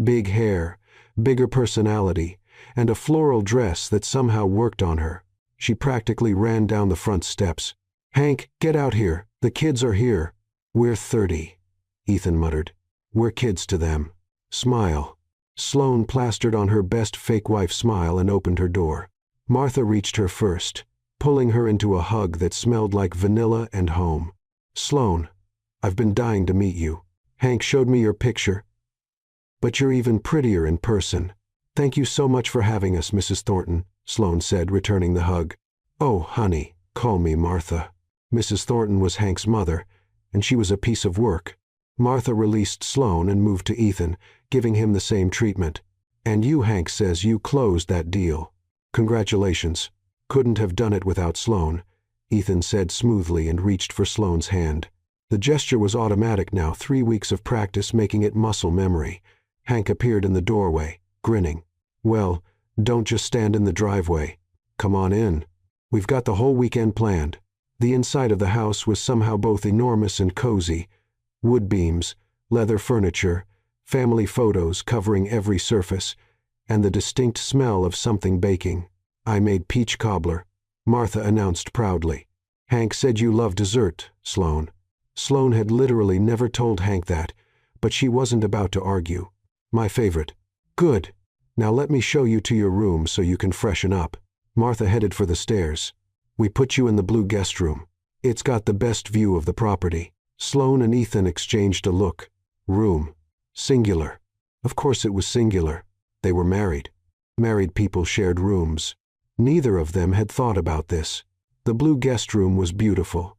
Big hair, bigger personality, and a floral dress that somehow worked on her. She practically ran down the front steps. Hank, get out here. The kids are here. We're 30, Ethan muttered. We're kids to them. Smile. Sloane plastered on her best fake wife smile and opened her door. Martha reached her first, pulling her into a hug that smelled like vanilla and home. Sloane, I've been dying to meet you. Hank showed me your picture. But you're even prettier in person. Thank you so much for having us, Mrs. Thornton, Sloane said, returning the hug. Oh, honey, call me Martha. Mrs. Thornton was Hank's mother, and she was a piece of work. Martha released Sloane and moved to Ethan, giving him the same treatment. And you, Hank says you closed that deal. Congratulations. Couldn't have done it without Sloane, Ethan said smoothly and reached for Sloane's hand. The gesture was automatic now, 3 weeks of practice making it muscle memory. Hank appeared in the doorway, grinning. Well, don't just stand in the driveway. Come on in. We've got the whole weekend planned. The inside of the house was somehow both enormous and cozy. Wood beams, leather furniture, family photos covering every surface, and the distinct smell of something baking. I made peach cobbler, Martha announced proudly. Hank said you love dessert, Sloane. Sloane had literally never told Hank that, but she wasn't about to argue. My favorite. Good. Now let me show you to your room so you can freshen up. Martha headed for the stairs. We put you in the blue guest room. It's got the best view of the property. Sloane and Ethan exchanged a look. Room. Singular. Of course it was singular. They were married. Married people shared rooms. Neither of them had thought about this. The blue guest room was beautiful.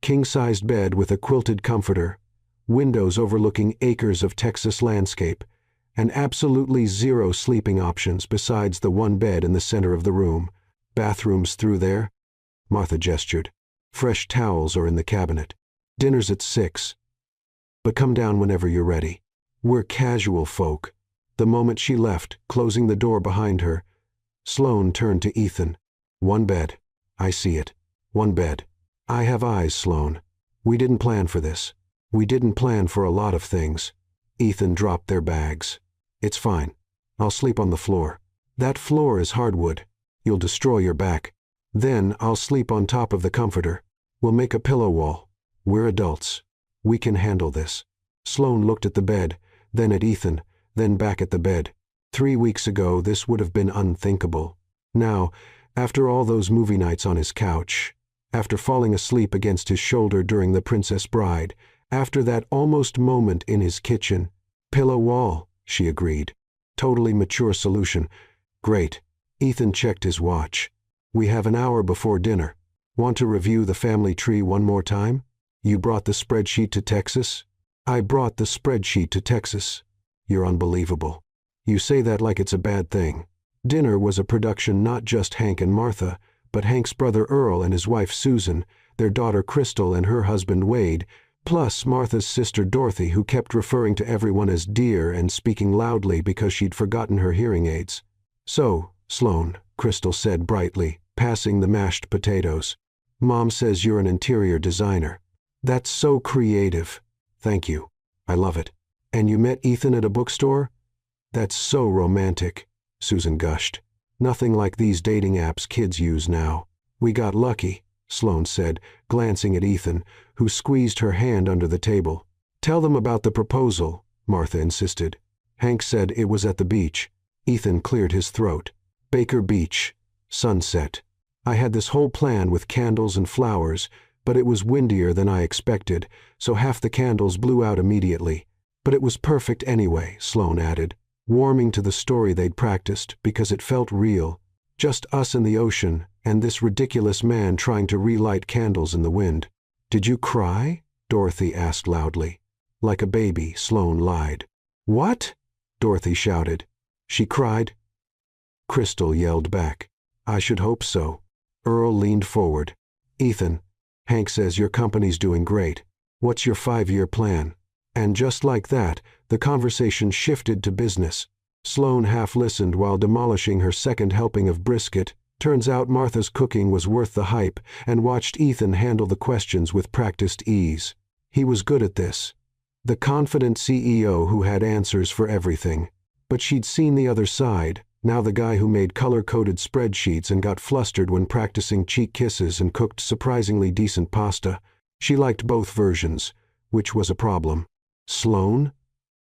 King-sized bed with a quilted comforter, windows overlooking acres of Texas landscape, and absolutely zero sleeping options besides the one bed in the center of the room. Bathrooms through there? Martha gestured. Fresh towels are in the cabinet. Dinner's at 6. But come down whenever you're ready. We're casual folk. The moment she left, closing the door behind her, Sloane turned to Ethan. One bed. I see it. One bed. I have eyes, Sloane. We didn't plan for this. We didn't plan for a lot of things. Ethan dropped their bags. It's fine. I'll sleep on the floor. That floor is hardwood. You'll destroy your back. Then I'll sleep on top of the comforter. We'll make a pillow wall. We're adults. We can handle this. Sloane looked at the bed, then at Ethan, then back at the bed. 3 weeks ago, this would have been unthinkable. Now, after all those movie nights on his couch, after falling asleep against his shoulder during The Princess Bride, after that almost moment in his kitchen, pillow wall, she agreed. Totally mature solution. Great. Ethan checked his watch. We have an hour before dinner. Want to review the family tree one more time? You brought the spreadsheet to Texas? I brought the spreadsheet to Texas. You're unbelievable. You say that like it's a bad thing. Dinner was a production not just Hank and Martha, but Hank's brother Earl and his wife Susan, their daughter Crystal and her husband Wade, plus Martha's sister Dorothy, who kept referring to everyone as dear and speaking loudly because she'd forgotten her hearing aids. So, Sloane, Crystal said brightly, passing the mashed potatoes. Mom says you're an interior designer. That's so creative. Thank you. I love it. And you met Ethan at a bookstore? That's so romantic, Susan gushed. Nothing like these dating apps kids use now. We got lucky, Sloane said, glancing at Ethan, who squeezed her hand under the table. Tell them about the proposal, Martha insisted. Hank said it was at the beach. Ethan cleared his throat. Baker Beach. Sunset. I had this whole plan with candles and flowers, but it was windier than I expected, so half the candles blew out immediately. But it was perfect anyway, Sloane added, warming to the story they'd practiced because it felt real. Just us and the ocean, and this ridiculous man trying to relight candles in the wind. Did you cry? Dorothy asked loudly. Like a baby, Sloane lied. What? Dorothy shouted. She cried? Crystal yelled back. I should hope so. Earl leaned forward. Ethan, Hank says your company's doing great. What's your 5-year plan? And just like that, the conversation shifted to business. Sloane half-listened while demolishing her second helping of brisket. Turns out Martha's cooking was worth the hype, and watched Ethan handle the questions with practiced ease. He was good at this. The confident CEO who had answers for everything. But she'd seen the other side, now the guy who made color-coded spreadsheets and got flustered when practicing cheek kisses and cooked surprisingly decent pasta. She liked both versions, which was a problem. Sloane?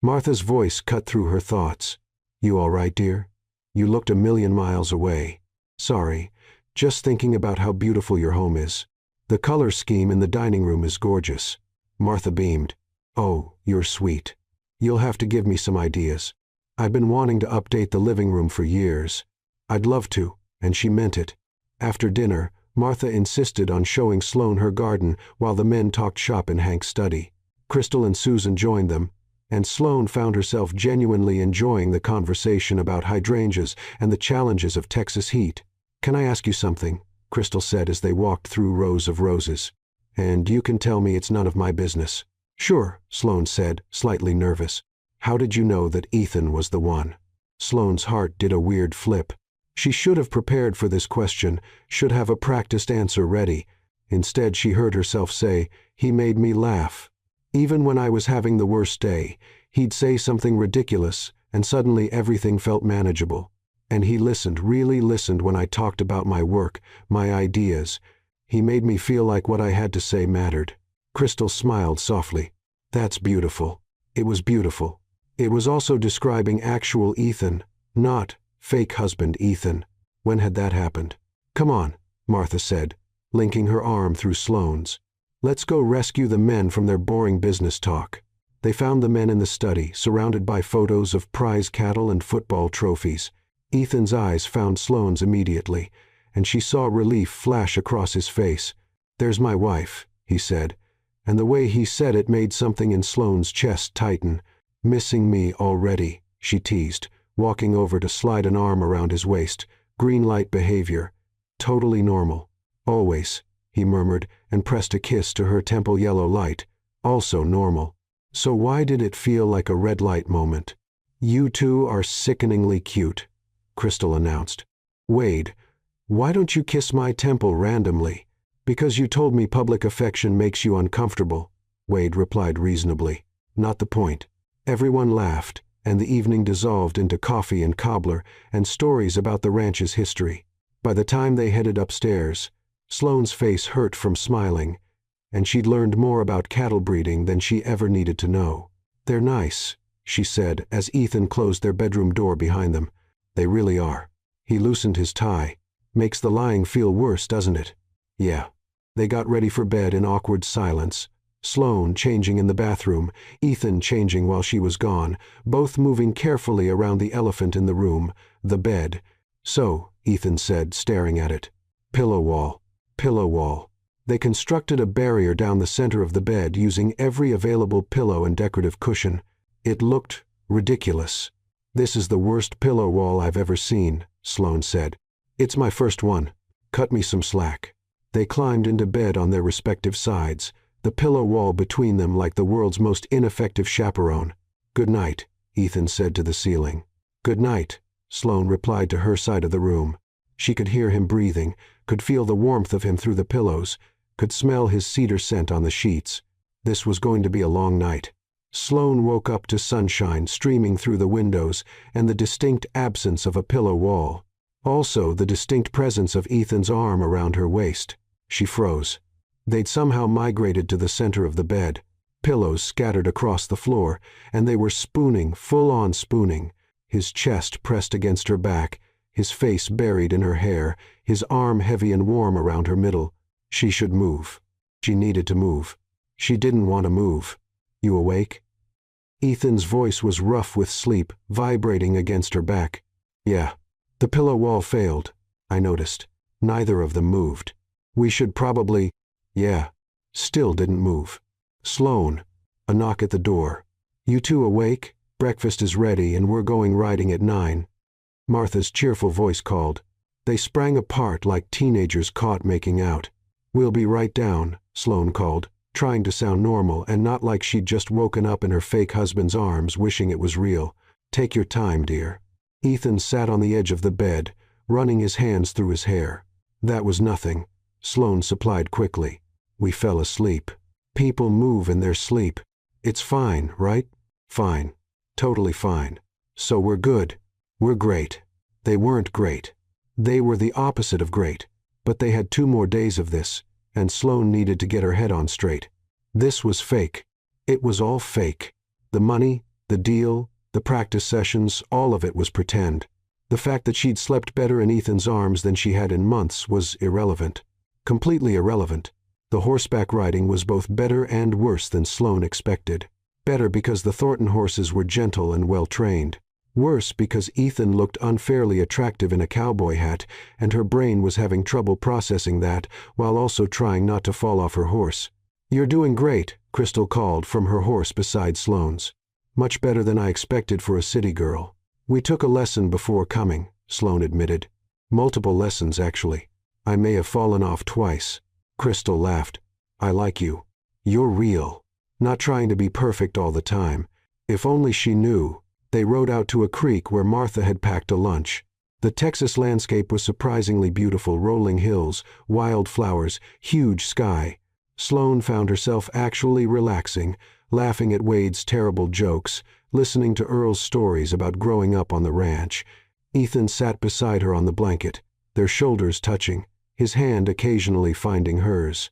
Martha's voice cut through her thoughts. You all right, dear? You looked a million miles away. Sorry, just thinking about how beautiful your home is. The color scheme in the dining room is gorgeous. Martha beamed. Oh, you're sweet. You'll have to give me some ideas. I've been wanting to update the living room for years. I'd love to, and she meant it. After dinner, Martha insisted on showing Sloane her garden while the men talked shop in Hank's study. Crystal and Susan joined them, and Sloane found herself genuinely enjoying the conversation about hydrangeas and the challenges of Texas heat. Can I ask you something? Crystal said as they walked through rows of roses. And you can tell me it's none of my business. Sure, Sloane said, slightly nervous. How did you know that Ethan was the one? Sloane's heart did a weird flip. She should have prepared for this question, should have a practiced answer ready. Instead, she heard herself say, he made me laugh. Even when I was having the worst day, he'd say something ridiculous, and suddenly everything felt manageable. And he listened, really listened when I talked about my work, my ideas. He made me feel like what I had to say mattered. Crystal smiled softly. That's beautiful. It was beautiful. It was also describing actual Ethan, not fake husband Ethan. When had that happened? Come on, Martha said, linking her arm through Sloane's. Let's go rescue the men from their boring business talk. They found the men in the study, surrounded by photos of prize cattle and football trophies. Ethan's eyes found Sloane's immediately, and she saw relief flash across his face. There's my wife, he said, and the way he said it made something in Sloane's chest tighten. Missing me already, she teased, walking over to slide an arm around his waist. Green light behavior. Totally normal. Always, he murmured, and pressed a kiss to her temple yellow light. Also normal. So why did it feel like a red light moment? You two are sickeningly cute, Crystal announced. Wade, why don't you kiss my temple randomly? Because you told me public affection makes you uncomfortable, Wade replied reasonably. Not the point. Everyone laughed, and the evening dissolved into coffee and cobbler and stories about the ranch's history. By the time they headed upstairs, Sloane's face hurt from smiling, and she'd learned more about cattle breeding than she ever needed to know. They're nice, she said as Ethan closed their bedroom door behind them. They really are. He loosened his tie. Makes the lying feel worse, doesn't it? Yeah. They got ready for bed in awkward silence. Sloane changing in the bathroom, Ethan changing while she was gone, both moving carefully around the elephant in the room, the bed. So, Ethan said, staring at it. Pillow wall. Pillow wall. They constructed a barrier down the center of the bed using every available pillow and decorative cushion. It looked ridiculous. This is the worst pillow wall I've ever seen, Sloane said. It's my first one. Cut me some slack. They climbed into bed on their respective sides, the pillow wall between them like the world's most ineffective chaperone. Good night, Ethan said to the ceiling. Good night, Sloane replied to her side of the room. She could hear him breathing, could feel the warmth of him through the pillows, could smell his cedar scent on the sheets. This was going to be a long night. Sloane woke up to sunshine streaming through the windows and the distinct absence of a pillow wall. Also the distinct presence of Ethan's arm around her waist. She froze. They'd somehow migrated to the center of the bed. Pillows scattered across the floor, and they were spooning, full-on spooning. His chest pressed against her back, his face buried in her hair, his arm heavy and warm around her middle. She should move. She needed to move. She didn't want to move. You awake? Ethan's voice was rough with sleep, vibrating against her back. Yeah. The pillow wall failed, I noticed. Neither of them moved. We should probably... Yeah. Still didn't move. Sloane. A knock at the door. You two awake? Breakfast is ready and we're going riding at 9. Martha's cheerful voice called. They sprang apart like teenagers caught making out. We'll be right down, Sloane called, trying to sound normal and not like she'd just woken up in her fake husband's arms wishing it was real. Take your time, dear. Ethan sat on the edge of the bed, running his hands through his hair. That was nothing, Sloane supplied quickly. We fell asleep. People move in their sleep. It's fine, right? Fine. Totally fine. So we're good. We're great. They weren't great. They were the opposite of great. But they had 2 more days of this, and Sloane needed to get her head on straight. This was fake. It was all fake. The money, the deal, the practice sessions, all of it was pretend. The fact that she'd slept better in Ethan's arms than she had in months was irrelevant. Completely irrelevant. The horseback riding was both better and worse than Sloane expected. Better because the Thornton horses were gentle and well-trained. Worse because Ethan looked unfairly attractive in a cowboy hat, and her brain was having trouble processing that while also trying not to fall off her horse. You're doing great, Crystal called from her horse beside Sloane's. Much better than I expected for a city girl. We took a lesson before coming, Sloane admitted. Multiple lessons, actually. I may have fallen off twice. Crystal laughed. I like you. You're real. Not trying to be perfect all the time. If only she knew. They rode out to a creek where Martha had packed a lunch. The Texas landscape was surprisingly beautiful, rolling hills, wild flowers, huge sky. Sloane found herself actually relaxing, laughing at Wade's terrible jokes, listening to Earl's stories about growing up on the ranch. Ethan sat beside her on the blanket, their shoulders touching, his hand occasionally finding hers.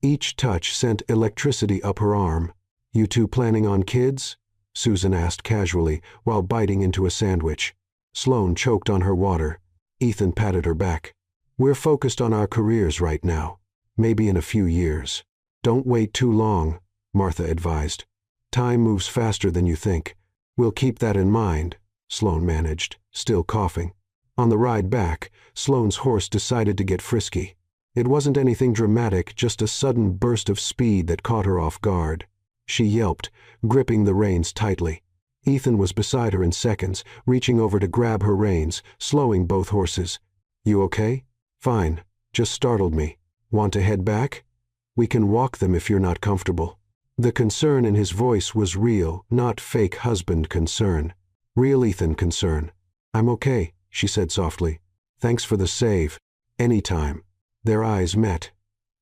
Each touch sent electricity up her arm. "You two planning on kids?" Susan asked casually while biting into a sandwich. Sloane choked on her water. Ethan patted her back. "We're focused on our careers right now. Maybe in a few years." "Don't wait too long," Martha advised. "Time moves faster than you think." "We'll keep that in mind," Sloane managed, still coughing. On the ride back, Sloane's horse decided to get frisky. It wasn't anything dramatic, just a sudden burst of speed that caught her off guard. She yelped, gripping the reins tightly. Ethan was beside her in seconds, reaching over to grab her reins, slowing both horses. "You okay?" "Fine. Just startled me. Want to head back?" "We can walk them if you're not comfortable." The concern in his voice was real, not fake husband concern. Real Ethan concern. "I'm okay," she said softly. "Thanks for the save. Anytime." Their eyes met,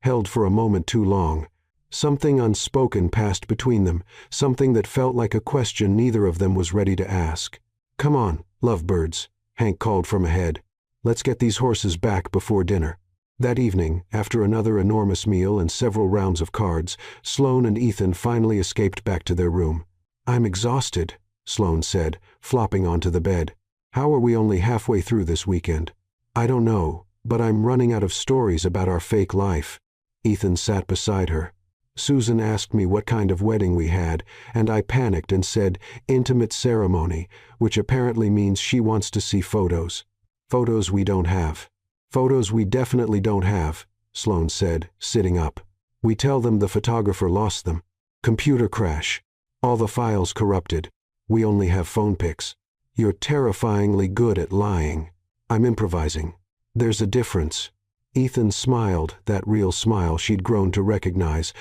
held for a moment too long. Something unspoken passed between them, something that felt like a question neither of them was ready to ask. "Come on, lovebirds," Hank called from ahead. "Let's get these horses back before dinner." That evening, after another enormous meal and several rounds of cards, Sloane and Ethan finally escaped back to their room. "I'm exhausted," Sloane said, flopping onto the bed. "How are we only halfway through this weekend?" "I don't know, but I'm running out of stories about our fake life." Ethan sat beside her. "Susan asked me what kind of wedding we had, and I panicked and said intimate ceremony, which apparently means she wants to see photos. Photos we don't have." "Photos we definitely don't have," Sloane said, sitting up. "We tell them the photographer lost them. Computer crash. All the files corrupted. We only have phone pics." "You're terrifyingly good at lying." "I'm improvising." "There's a difference." Ethan smiled, that real smile she'd grown to recognize,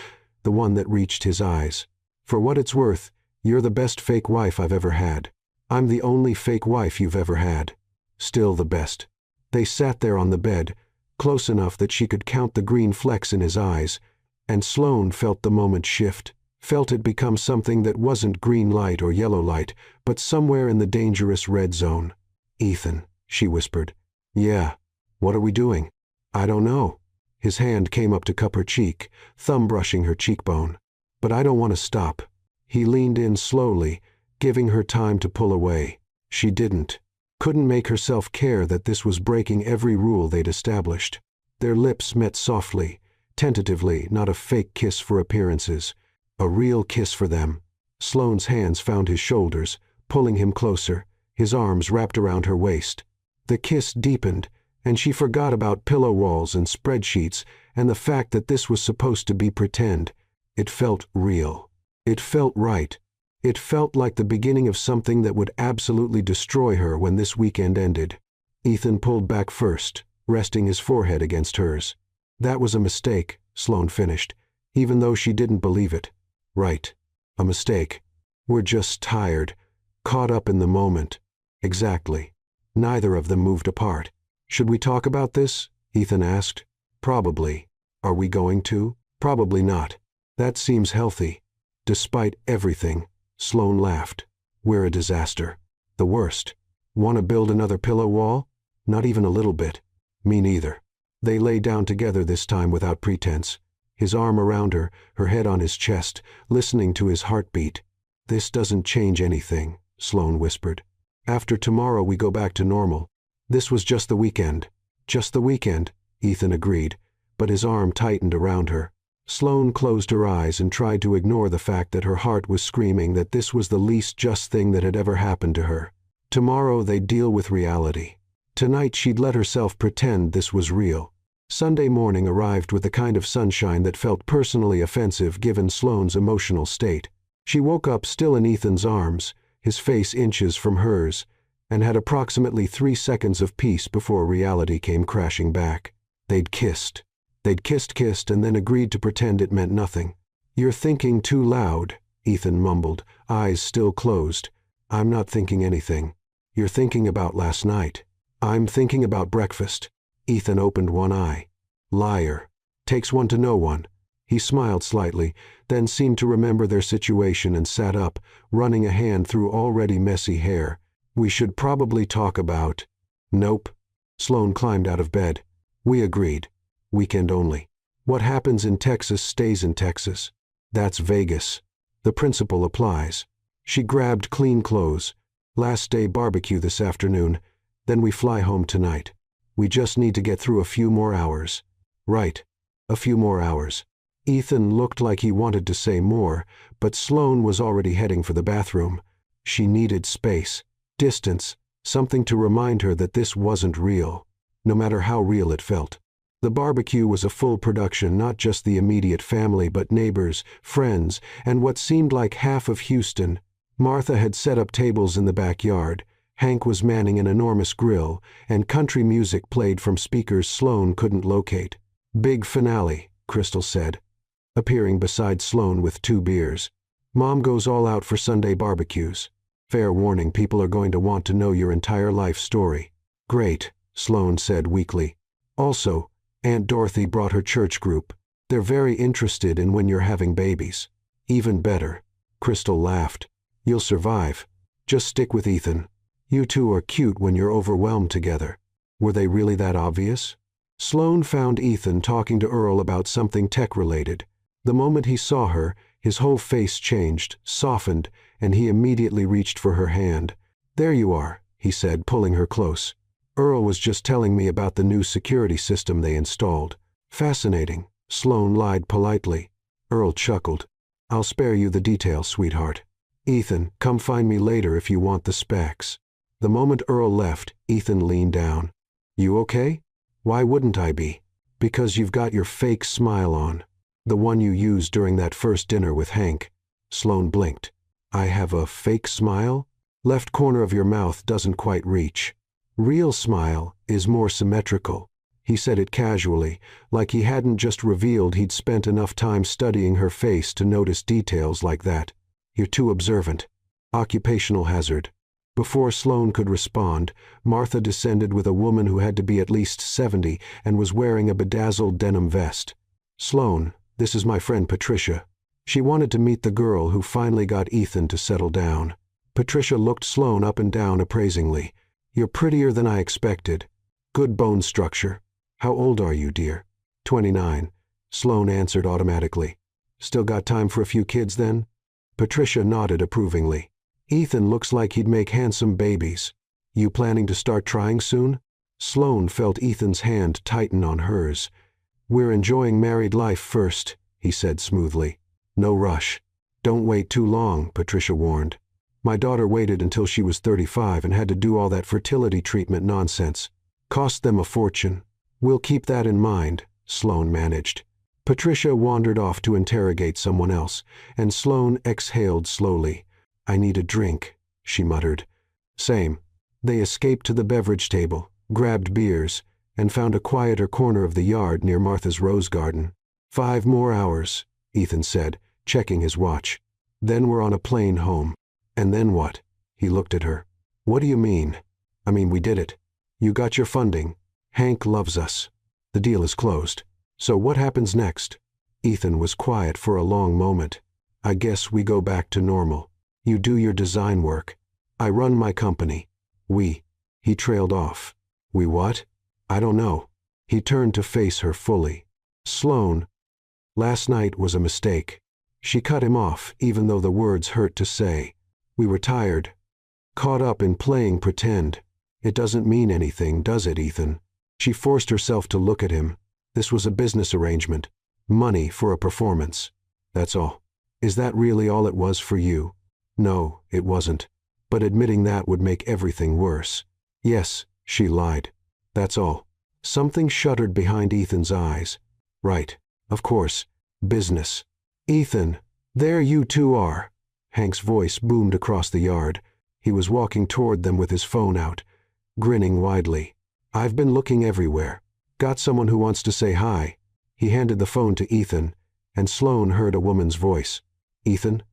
the one that reached his eyes. "For what it's worth, you're the best fake wife I've ever had. I'm the only fake wife you've ever had. Still the best." They sat there on the bed, close enough that she could count the green flecks in his eyes, and Sloane felt the moment shift, felt it become something that wasn't green light or yellow light, but somewhere in the dangerous red zone. "Ethan," she whispered. "Yeah. What are we doing?" "I don't know." His hand came up to cup her cheek, thumb brushing her cheekbone. "But I don't want to stop." He leaned in slowly, giving her time to pull away. She didn't. Couldn't make herself care that this was breaking every rule they'd established. Their lips met softly, tentatively, not a fake kiss for appearances. A real kiss for them. Sloane's hands found his shoulders, pulling him closer, his arms wrapped around her waist. The kiss deepened, and she forgot about pillow walls and spreadsheets and the fact that this was supposed to be pretend. It felt real. It felt right. It felt like the beginning of something that would absolutely destroy her when this weekend ended. Ethan pulled back first, resting his forehead against hers. "That was a mistake," Sloane finished, even though she didn't believe it. "Right. A mistake. We're just tired, caught up in the moment." "Exactly." Neither of them moved apart. "Should we talk about this?" Ethan asked. "Probably." "Are we going to?" "Probably not." "That seems healthy." "Despite everything," Sloane laughed. "We're a disaster. The worst. Want to build another pillow wall?" "Not even a little bit." "Me neither." They lay down together this time without pretense. His arm around her, her head on his chest, listening to his heartbeat. "This doesn't change anything," Sloane whispered. "After tomorrow we go back to normal. This was just the weekend." "Just the weekend," Ethan agreed, but his arm tightened around her. Sloane closed her eyes and tried to ignore the fact that her heart was screaming that this was the least just thing that had ever happened to her. Tomorrow they'd deal with reality. Tonight she'd let herself pretend this was real. Sunday morning arrived with the kind of sunshine that felt personally offensive given Sloane's emotional state. She woke up still in Ethan's arms, his face inches from hers, and had approximately 3 seconds of peace before reality came crashing back. They'd kissed. They'd kissed and then agreed to pretend it meant nothing. "You're thinking too loud," Ethan mumbled, eyes still closed. "I'm not thinking anything." "You're thinking about last night." "I'm thinking about breakfast." Ethan opened one eye. "Liar. Takes one to know one." He smiled slightly, then seemed to remember their situation and sat up, running a hand through already messy hair. "We should probably talk about—" "Nope." Sloane climbed out of bed. "We agreed. Weekend only." What happens in Texas stays in Texas. That's Vegas. The principle applies. She grabbed clean clothes. Last day barbecue this afternoon, then we fly home tonight. We just need to get through a few more hours. Right. A few more hours. Ethan looked like he wanted to say more, but Sloane was already heading for the bathroom. She needed space, distance, something to remind her that this wasn't real, no matter how real it felt. The barbecue was a full production, not just the immediate family, but neighbors, friends, and what seemed like half of Houston. Martha had set up tables in the backyard. Hank was manning an enormous grill, and country music played from speakers Sloane couldn't locate. Big finale, Crystal said, appearing beside Sloane with 2 beers. Mom goes all out for Sunday barbecues. Fair warning, people are going to want to know your entire life story. Great, Sloane said weakly. Also, Aunt Dorothy brought her church group. They're very interested in when you're having babies. Even better. Crystal laughed. You'll survive. Just stick with Ethan. You two are cute when you're overwhelmed together. Were they really that obvious? Sloane found Ethan talking to Earl about something tech-related. The moment he saw her, his whole face changed, softened, and he immediately reached for her hand. There you are, he said, pulling her close. Earl was just telling me about the new security system they installed. Fascinating, Sloane lied politely. Earl chuckled. I'll spare you the details, sweetheart. Ethan, come find me later if you want the specs. The moment Earl left, Ethan leaned down. You okay? Why wouldn't I be? Because you've got your fake smile on. The one you used during that first dinner with Hank. Sloane blinked. I have a fake smile? Left corner of your mouth doesn't quite reach. Real smile is more symmetrical. He said it casually, like he hadn't just revealed he'd spent enough time studying her face to notice details like that. You're too observant. Occupational hazard. Before Sloane could respond, Martha descended with a woman who had to be at least 70 and was wearing a bedazzled denim vest. Sloane, this is my friend Patricia. She wanted to meet the girl who finally got Ethan to settle down. Patricia looked Sloane up and down appraisingly. You're prettier than I expected. Good bone structure. How old are you, dear? 29. Sloane answered automatically. Still got time for a few kids then? Patricia nodded approvingly. Ethan looks like he'd make handsome babies. You planning to start trying soon? Sloane felt Ethan's hand tighten on hers. We're enjoying married life first, he said smoothly. No rush. Don't wait too long, Patricia warned. My daughter waited until she was 35 and had to do all that fertility treatment nonsense. Cost them a fortune. We'll keep that in mind, Sloane managed. Patricia wandered off to interrogate someone else, and Sloane exhaled slowly. I need a drink, she muttered. Same. They escaped to the beverage table, grabbed beers, and found a quieter corner of the yard near Martha's rose garden. 5 more hours, Ethan said, checking his watch. Then we're on a plane home. And then what? He looked at her. What do you mean? I mean, we did it. You got your funding. Hank loves us. The deal is closed. So what happens next? Ethan was quiet for a long moment. I guess we go back to normal. You do your design work. I run my company. We. He trailed off. We what? I don't know. He turned to face her fully. Sloane. Last night was a mistake. She cut him off, even though the words hurt to say. We were tired. Caught up in playing pretend. It doesn't mean anything, does it, Ethan? She forced herself to look at him. This was a business arrangement. Money for a performance. That's all. Is that really all it was for you? No, it wasn't. But admitting that would make everything worse. Yes, she lied. That's all. Something shuddered behind Ethan's eyes. Right. Of course. Business. Ethan, there you two are. Hank's voice boomed across the yard. He was walking toward them with his phone out, grinning widely. I've been looking everywhere. Got someone who wants to say hi. He handed the phone to Ethan, and Sloane heard a woman's voice. Ethan?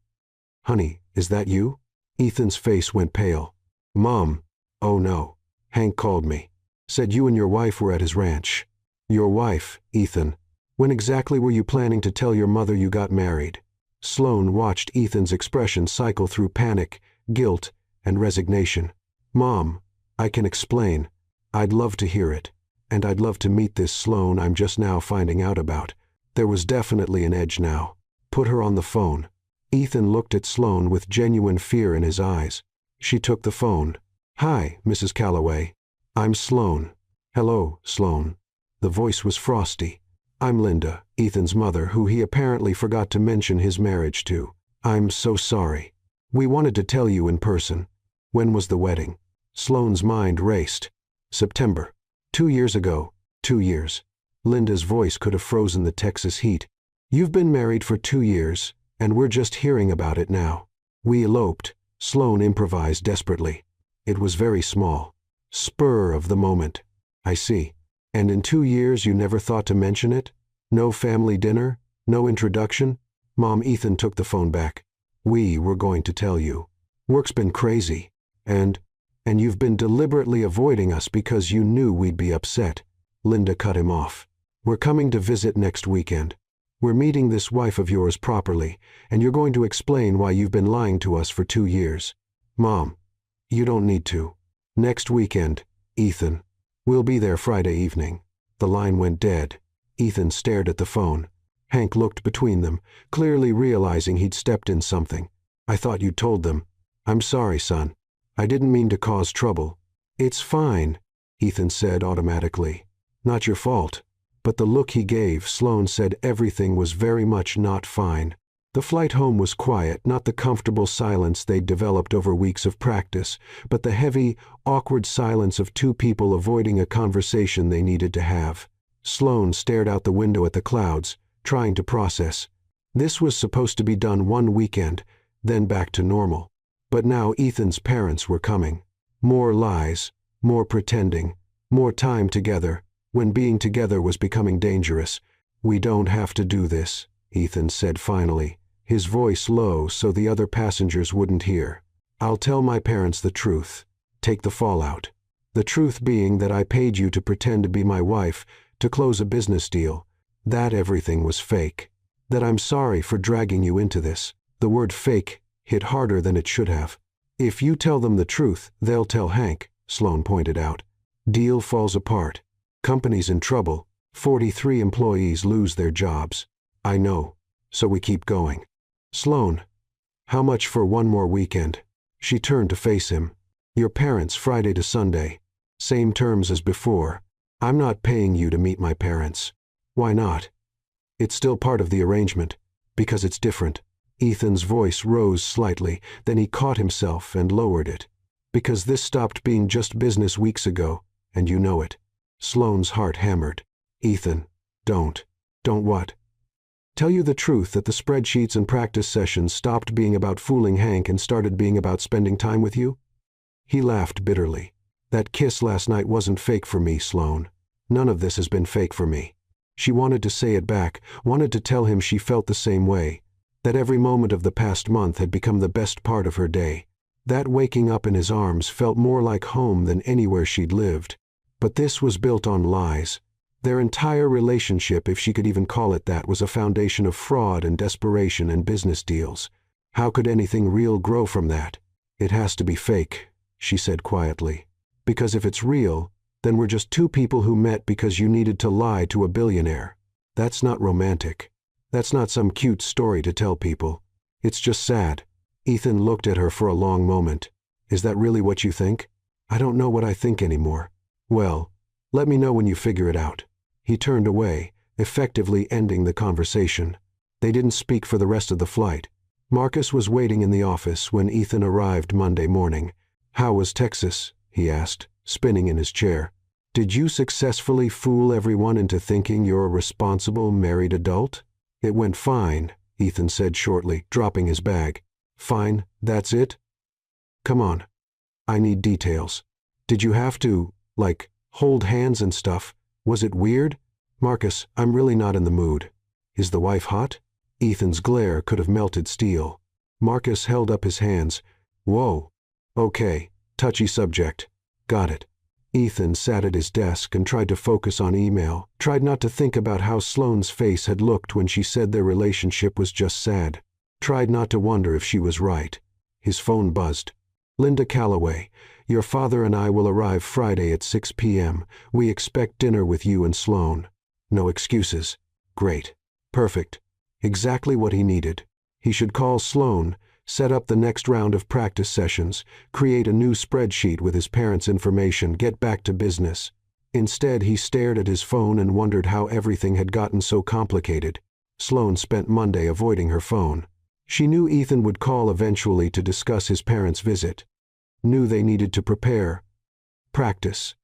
Honey, is that you? Ethan's face went pale. Mom. Oh no. Hank called me. Said you and your wife were at his ranch. Your wife, Ethan. When exactly were you planning to tell your mother you got married? Sloane watched Ethan's expression cycle through panic, guilt, and resignation. Mom, I can explain. I'd love to hear it. And I'd love to meet this Sloane I'm just now finding out about. There was definitely an edge now. Put her on the phone. Ethan looked at Sloane with genuine fear in his eyes. She took the phone. Hi, Mrs. Calloway. I'm Sloane. Hello, Sloane. The voice was frosty. I'm Linda, Ethan's mother, who he apparently forgot to mention his marriage to. I'm so sorry. We wanted to tell you in person. When was the wedding? Sloane's mind raced. September. 2 years ago. 2 years. Linda's voice could have frozen the Texas heat. You've been married for 2 years, and we're just hearing about it now. We eloped. Sloane improvised desperately. It was very small. Spur of the moment. I see. And in 2 years you never thought to mention it? No family dinner? No introduction? Mom, Ethan took the phone back. We were going to tell you. Work's been crazy. And you've been deliberately avoiding us because you knew we'd be upset. Linda cut him off. We're coming to visit next weekend. We're meeting this wife of yours properly, and you're going to explain why you've been lying to us for 2 years. Mom, you don't need to. Next weekend, Ethan. We'll be there Friday evening. The line went dead. Ethan stared at the phone. Hank looked between them, clearly realizing he'd stepped in something. I thought you told them. I'm sorry, son. I didn't mean to cause trouble. It's fine, Ethan said automatically. Not your fault. But the look he gave, Sloane said everything was very much not fine. The flight home was quiet, not the comfortable silence they'd developed over weeks of practice, but the heavy, awkward silence of two people avoiding a conversation they needed to have. Sloane stared out the window at the clouds, trying to process. This was supposed to be done one weekend, then back to normal. But now Ethan's parents were coming. More lies, more pretending, more time together, when being together was becoming dangerous. We don't have to do this, Ethan said finally, his voice low so the other passengers wouldn't hear. I'll tell my parents the truth. Take the fallout. The truth being that I paid you to pretend to be my wife, to close a business deal. That everything was fake. That I'm sorry for dragging you into this. The word fake hit harder than it should have. If you tell them the truth, they'll tell Hank, Sloane pointed out. Deal falls apart. Company's in trouble. 43 employees lose their jobs. I know. So we keep going. Sloane, how much for one more weekend? She turned to face him. Your parents Friday to Sunday. Same terms as before. I'm not paying you to meet my parents. Why not? It's still part of the arrangement. Because it's different. Ethan's voice rose slightly, then he caught himself and lowered it. Because this stopped being just business weeks ago, and you know it. Sloane's heart hammered. Ethan, don't what? Tell you the truth that the spreadsheets and practice sessions stopped being about fooling Hank and started being about spending time with you? He laughed bitterly. That kiss last night wasn't fake for me, Sloane. None of this has been fake for me. She wanted to say it back, wanted to tell him she felt the same way, that every moment of the past month had become the best part of her day. That waking up in his arms felt more like home than anywhere she'd lived. But this was built on lies. Their entire relationship, if she could even call it that, was a foundation of fraud and desperation and business deals. How could anything real grow from that? It has to be fake, she said quietly. Because if it's real, then we're just two people who met because you needed to lie to a billionaire. That's not romantic. That's not some cute story to tell people. It's just sad. Ethan looked at her for a long moment. Is that really what you think? I don't know what I think anymore. Well, let me know when you figure it out. He turned away, effectively ending the conversation. They didn't speak for the rest of the flight. Marcus was waiting in the office when Ethan arrived Monday morning. How was Texas? He asked, spinning in his chair. Did you successfully fool everyone into thinking you're a responsible married adult? It went fine, Ethan said shortly, dropping his bag. Fine, that's it? Come on. I need details. Did you have to, hold hands and stuff? Was it weird? Marcus, I'm really not in the mood. Is the wife hot? Ethan's glare could have melted steel. Marcus held up his hands. Whoa. Okay, touchy subject. Got it. Ethan sat at his desk and tried to focus on email, tried not to think about how Sloane's face had looked when she said their relationship was just sad. Tried not to wonder if she was right. His phone buzzed. Linda Calloway, your father and I will arrive Friday at 6 p.m. We expect dinner with you and Sloane. No excuses. Great. Perfect. Exactly what he needed. He should call Sloan, set up the next round of practice sessions, create a new spreadsheet with his parents' information, get back to business. Instead, he stared at his phone and wondered how everything had gotten so complicated. Sloan spent Monday avoiding her phone. She knew Ethan would call eventually to discuss his parents' visit. Knew they needed to prepare, practice,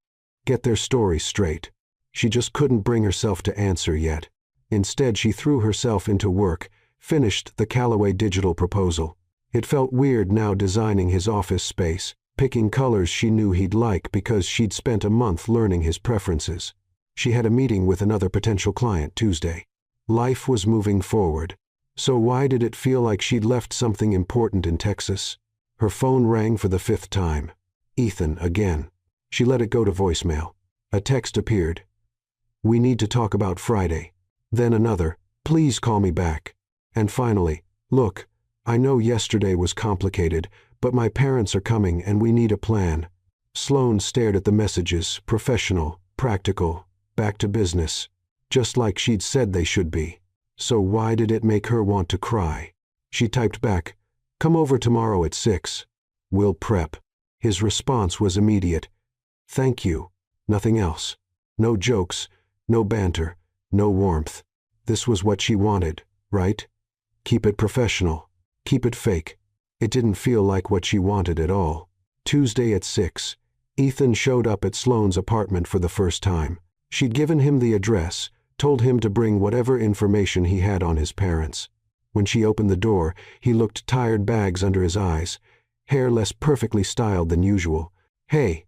get their story straight. She just couldn't bring herself to answer yet. Instead, she threw herself into work, finished the Callaway digital proposal. It felt weird now designing his office space, picking colors she knew he'd like because she'd spent a month learning his preferences. She had a meeting with another potential client Tuesday. Life was moving forward. So why did it feel like she'd left something important in Texas? Her phone rang for the 5th time. Ethan again. She let it go to voicemail. A text appeared. "We need to talk about Friday." Then another, "Please call me back." And finally, "Look, I know yesterday was complicated, but my parents are coming and we need a plan." Sloan stared at the messages, professional, practical, back to business, just like she'd said they should be. So why did it make her want to cry? She typed back, "Come over tomorrow at 6. We'll prep." His response was immediate. "Thank you." Nothing else. No jokes, no banter, no warmth. This was what she wanted, right? Keep it professional. Keep it fake. It didn't feel like what she wanted at all. Tuesday at 6. Ethan showed up at Sloan's apartment for the first time. She'd given him the address, told him to bring whatever information he had on his parents. When she opened the door, he looked tired, bags under his eyes, hair less perfectly styled than usual. "Hey,"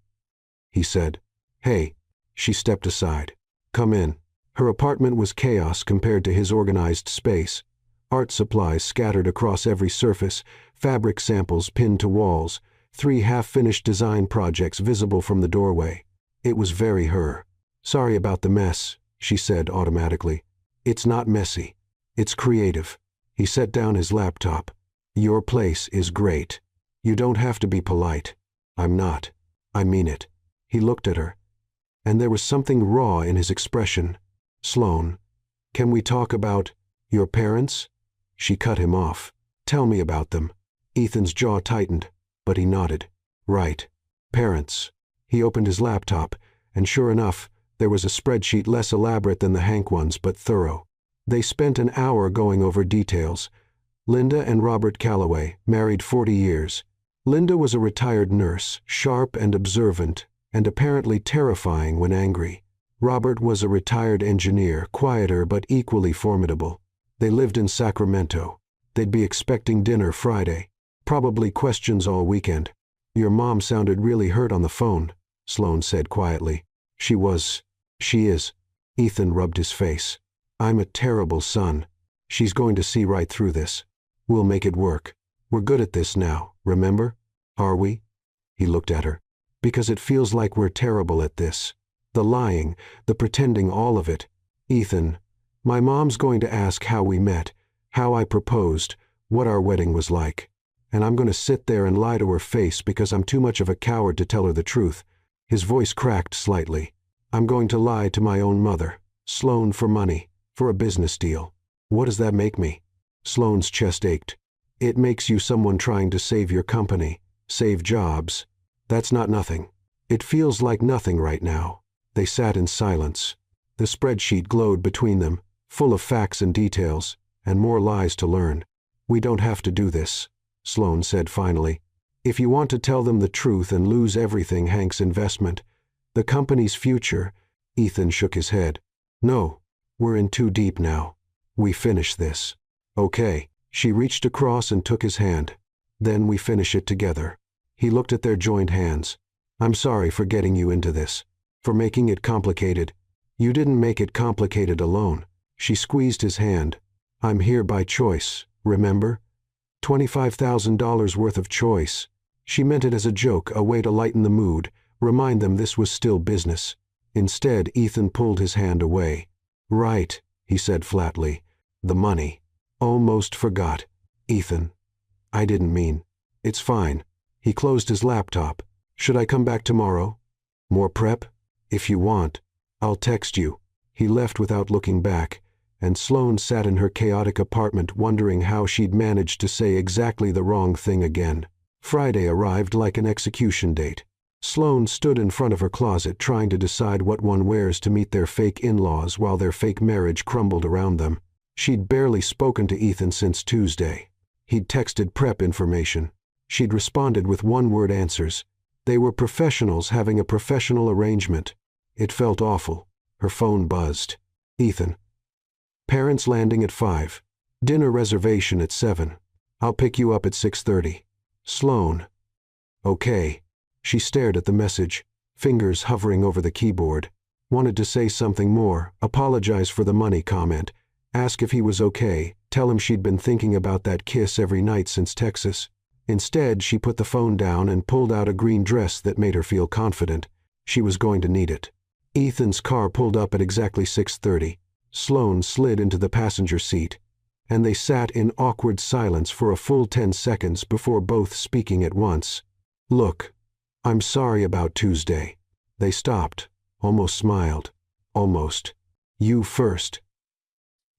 he said. "Hey." She stepped aside. "Come in." Her apartment was chaos compared to his organized space. Art supplies scattered across every surface, fabric samples pinned to walls, 3 half-finished design projects visible from the doorway. It was very her. "Sorry about the mess," she said automatically. "It's not messy. It's creative." He set down his laptop. "Your place is great. You don't have to be polite." "I'm not. I mean it." He looked at her, and there was something raw in his expression. "Sloan, can we talk about your parents?" She cut him off. "Tell me about them." Ethan's jaw tightened, but he nodded. "Right. Parents." He opened his laptop, and sure enough, there was a spreadsheet less elaborate than the Hank ones, but thorough. They spent an hour going over details. Linda and Robert Callaway, married 40 years. Linda was a retired nurse, sharp and observant, and apparently terrifying when angry. Robert was a retired engineer, quieter but equally formidable. They lived in Sacramento. They'd be expecting dinner Friday. Probably questions all weekend. "Your mom sounded really hurt on the phone," Sloan said quietly. She is." Ethan rubbed his face. "I'm a terrible son. She's going to see right through this. We'll make it work. We're good at this now, remember? Are we?" He looked at her. "Because it feels like we're terrible at this. The lying, the pretending, all of it. Ethan, my mom's going to ask how we met, how I proposed, what our wedding was like. And I'm going to sit there and lie to her face because I'm too much of a coward to tell her the truth." His voice cracked slightly. "I'm going to lie to my own mother, Sloan, for money, for a business deal. What does that make me?" Sloan's chest ached. "It makes you someone trying to save your company, save jobs. That's not nothing. It feels like nothing right now." They sat in silence. The spreadsheet glowed between them, full of facts and details, and more lies to learn. "We don't have to do this," Sloan said finally. "If you want to tell them the truth and lose everything, Hank's investment, the company's future." Ethan shook his head. "No, we're in too deep now. We finish this." "Okay." She reached across and took his hand. "Then we finish it together." He looked at their joined hands. "I'm sorry for getting you into this, for making it complicated. You didn't make it complicated alone." She squeezed his hand. "I'm here by choice, remember? $25,000 worth of choice." She meant it as a joke, a way to lighten the mood, remind them this was still business. Instead, Ethan pulled his hand away. "Right," he said flatly. "The money. Almost forgot. Ethan. I didn't mean." "It's fine." He closed his laptop. "Should I come back tomorrow? More prep? If you want. I'll text you." He left without looking back, and Sloane sat in her chaotic apartment wondering how she'd managed to say exactly the wrong thing again. Friday arrived like an execution date. Sloane stood in front of her closet trying to decide what one wears to meet their fake in-laws while their fake marriage crumbled around them. She'd barely spoken to Ethan since Tuesday. He'd texted prep information. She'd responded with one-word answers. They were professionals having a professional arrangement. It felt awful. Her phone buzzed. Ethan. Parents landing at 5. Dinner reservation at 7. I'll pick you up at 6:30. Sloane. Okay. She stared at the message, fingers hovering over the keyboard. Wanted to say something more, apologize for the money comment, ask if he was okay, tell him she'd been thinking about that kiss every night since Texas. Instead, she put the phone down and pulled out a green dress that made her feel confident. She was going to need it. Ethan's car pulled up at exactly 6:30. Sloane slid into the passenger seat, and they sat in awkward silence for a full 10 seconds before both speaking at once. Look, I'm sorry about Tuesday. They stopped, almost smiled. Almost. You first.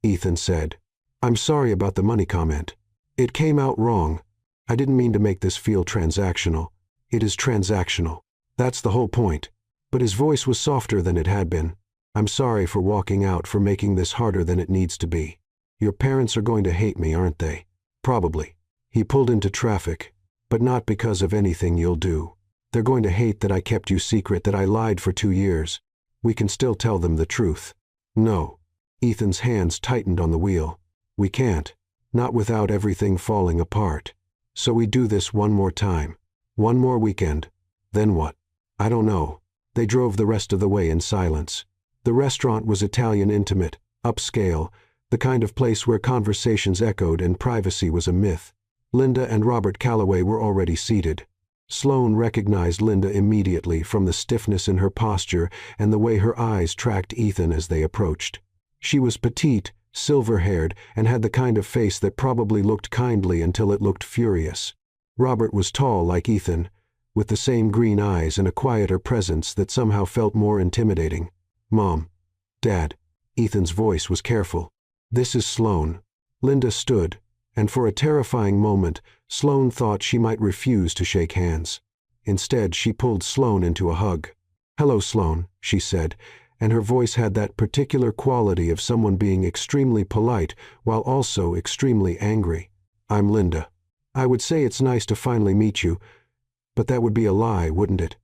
Ethan said. I'm sorry about the money comment. It came out wrong. I didn't mean to make this feel transactional. It is transactional. That's the whole point. But his voice was softer than it had been. I'm sorry for walking out, for making this harder than it needs to be. Your parents are going to hate me, aren't they? Probably. He pulled into traffic, but not because of anything you'll do. They're going to hate that I kept you secret, that I lied for 2 years. We can still tell them the truth. No. Ethan's hands tightened on the wheel. We can't. Not without everything falling apart. So we do this one more time. One more weekend. Then what? I don't know. They drove the rest of the way in silence. The restaurant was Italian intimate, upscale, the kind of place where conversations echoed and privacy was a myth. Linda and Robert Calloway were already seated. Sloane recognized Linda immediately from the stiffness in her posture and the way her eyes tracked Ethan as they approached. She was petite, silver-haired, and had the kind of face that probably looked kindly until it looked furious. Robert was tall like Ethan, with the same green eyes and a quieter presence that somehow felt more intimidating. Mom. Dad. Ethan's voice was careful. This is Sloane. Linda stood, and for a terrifying moment, Sloane thought she might refuse to shake hands. Instead, she pulled Sloane into a hug. Hello, Sloane, she said, and her voice had that particular quality of someone being extremely polite while also extremely angry. I'm Linda. I would say it's nice to finally meet you, but that would be a lie, wouldn't it?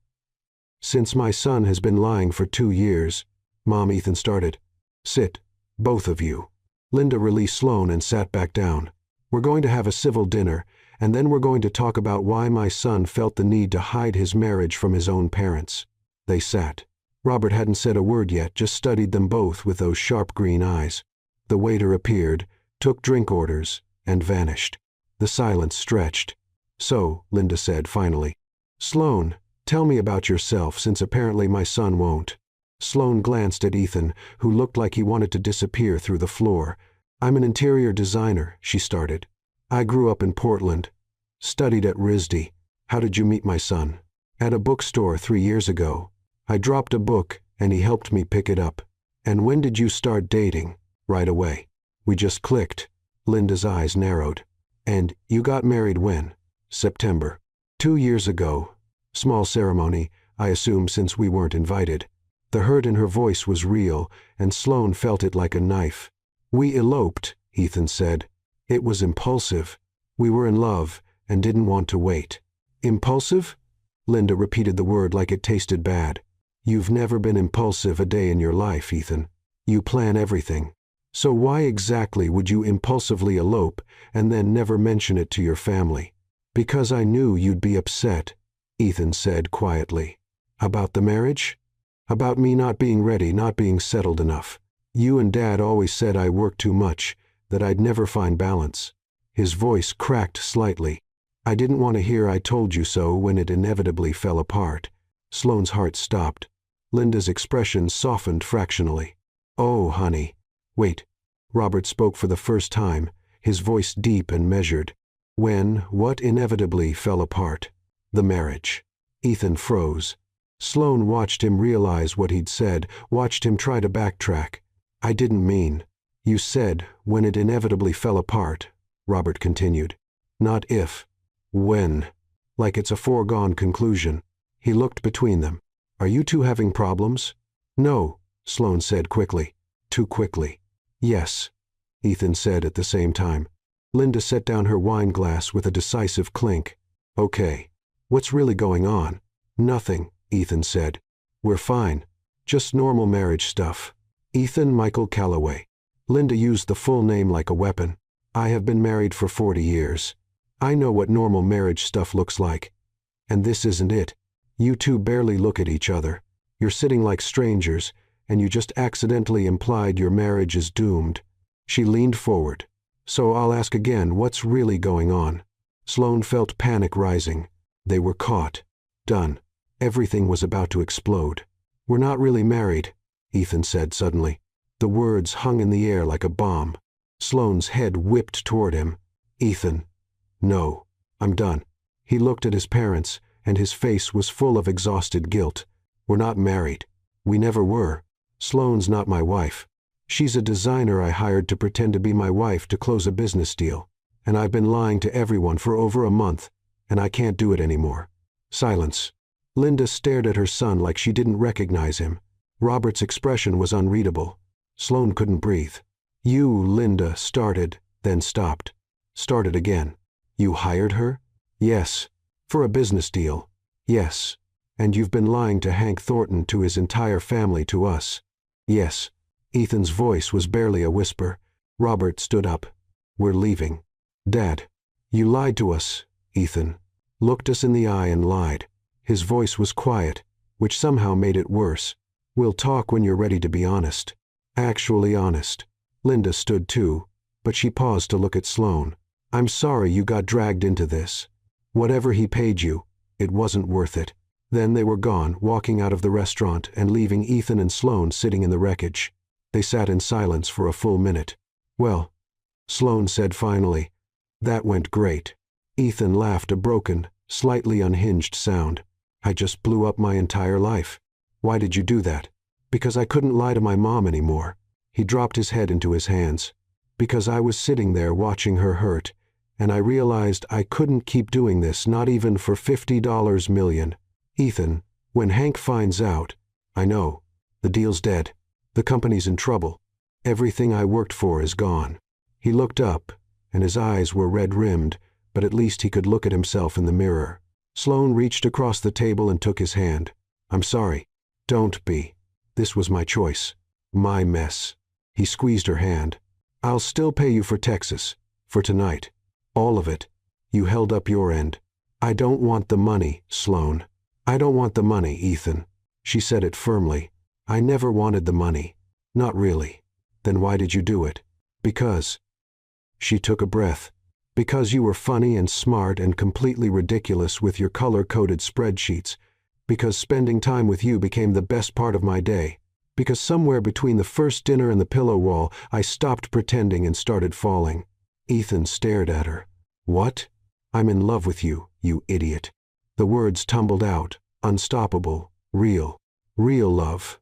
Since my son has been lying for 2 years, Mom, Ethan started. Sit, both of you. Linda released Sloane and sat back down. We're going to have a civil dinner, and then we're going to talk about why my son felt the need to hide his marriage from his own parents. They sat. Robert hadn't said a word yet, just studied them both with those sharp green eyes. The waiter appeared, took drink orders, and vanished. The silence stretched. So, Linda said finally, Sloane, tell me about yourself, since apparently my son won't. Sloane glanced at Ethan, who looked like he wanted to disappear through the floor. I'm an interior designer, she started. I grew up in Portland. Studied at RISD. How did you meet my son? At a bookstore 3 years ago. I dropped a book, and he helped me pick it up. And when did you start dating? Right away. We just clicked. Linda's eyes narrowed. And you got married when? September. 2 years ago. Small ceremony, I assume, since we weren't invited. The hurt in her voice was real, and Sloane felt it like a knife. We eloped, Ethan said. It was impulsive. We were in love, and didn't want to wait. Impulsive? Linda repeated the word like it tasted bad. You've never been impulsive a day in your life, Ethan. You plan everything. So why exactly would you impulsively elope and then never mention it to your family? Because I knew you'd be upset, Ethan said quietly. About the marriage? About me not being ready, not being settled enough. You and Dad always said I worked too much, that I'd never find balance. His voice cracked slightly. I didn't want to hear I told you so when it inevitably fell apart. Sloane's heart stopped. Linda's expression softened fractionally. Oh, honey. Wait. Robert spoke for the first time, his voice deep and measured. What inevitably fell apart? The marriage. Ethan froze. Sloane watched him realize what he'd said, watched him try to backtrack. I didn't mean. You said, when it inevitably fell apart, Robert continued. Not if. When. Like it's a foregone conclusion. He looked between them. Are you two having problems? No, Sloane said quickly. Too quickly. Yes, Ethan said at the same time. Linda set down her wine glass with a decisive clink. Okay. What's really going on? Nothing, Ethan said. We're fine. Just normal marriage stuff. Ethan Michael Calloway. Linda used the full name like a weapon. I have been married for 40 years. I know what normal marriage stuff looks like. And this isn't it. You two barely look at each other. You're sitting like strangers, and you just accidentally implied your marriage is doomed. She leaned forward. So I'll ask again, what's really going on? Sloane felt panic rising. They were caught. Done. Everything was about to explode. We're not really married, Ethan said suddenly. The words hung in the air like a bomb. Sloane's head whipped toward him. Ethan. No. I'm done. He looked at his parents, and his face was full of exhausted guilt. We're not married. We never were. Sloane's not my wife. She's a designer I hired to pretend to be my wife to close a business deal. And I've been lying to everyone for over a month, and I can't do it anymore. Silence. Linda stared at her son like she didn't recognize him. Robert's expression was unreadable. Sloane couldn't breathe. You, Linda, started, then stopped. Started again. You hired her? Yes. For a business deal. Yes. And you've been lying to Hank Thornton, to his entire family, to us. Yes. Ethan's voice was barely a whisper. Robert stood up. We're leaving. Dad. You lied to us, Ethan. Looked us in the eye and lied. His voice was quiet, which somehow made it worse. We'll talk when you're ready to be honest. Actually honest. Linda stood too, but she paused to look at Sloane. I'm sorry you got dragged into this. Whatever he paid you, it wasn't worth it. Then they were gone, walking out of the restaurant and leaving Ethan and Sloane sitting in the wreckage. They sat in silence for a full minute. Well, Sloane said finally, that went great. Ethan laughed a broken, slightly unhinged sound. I just blew up my entire life. Why did you do that? Because I couldn't lie to my mom anymore. He dropped his head into his hands. Because I was sitting there watching her hurt, and I realized I couldn't keep doing this, not even for $50 million. Ethan, when Hank finds out, I know. The deal's dead. The company's in trouble. Everything I worked for is gone. He looked up, and his eyes were red-rimmed, but at least he could look at himself in the mirror. Sloane reached across the table and took his hand. I'm sorry. Don't be. This was my choice. My mess. He squeezed her hand. I'll still pay you for Texas. For tonight. All of it. You held up your end. I don't want the money, Sloane. I don't want the money, Ethan. She said it firmly. I never wanted the money. Not really. Then why did you do it? Because. She took a breath. Because you were funny and smart and completely ridiculous with your color-coded spreadsheets. Because spending time with you became the best part of my day. Because somewhere between the first dinner and the pillow wall, I stopped pretending and started falling. Ethan stared at her. What? I'm in love with you, you idiot. The words tumbled out, unstoppable, real. Real love.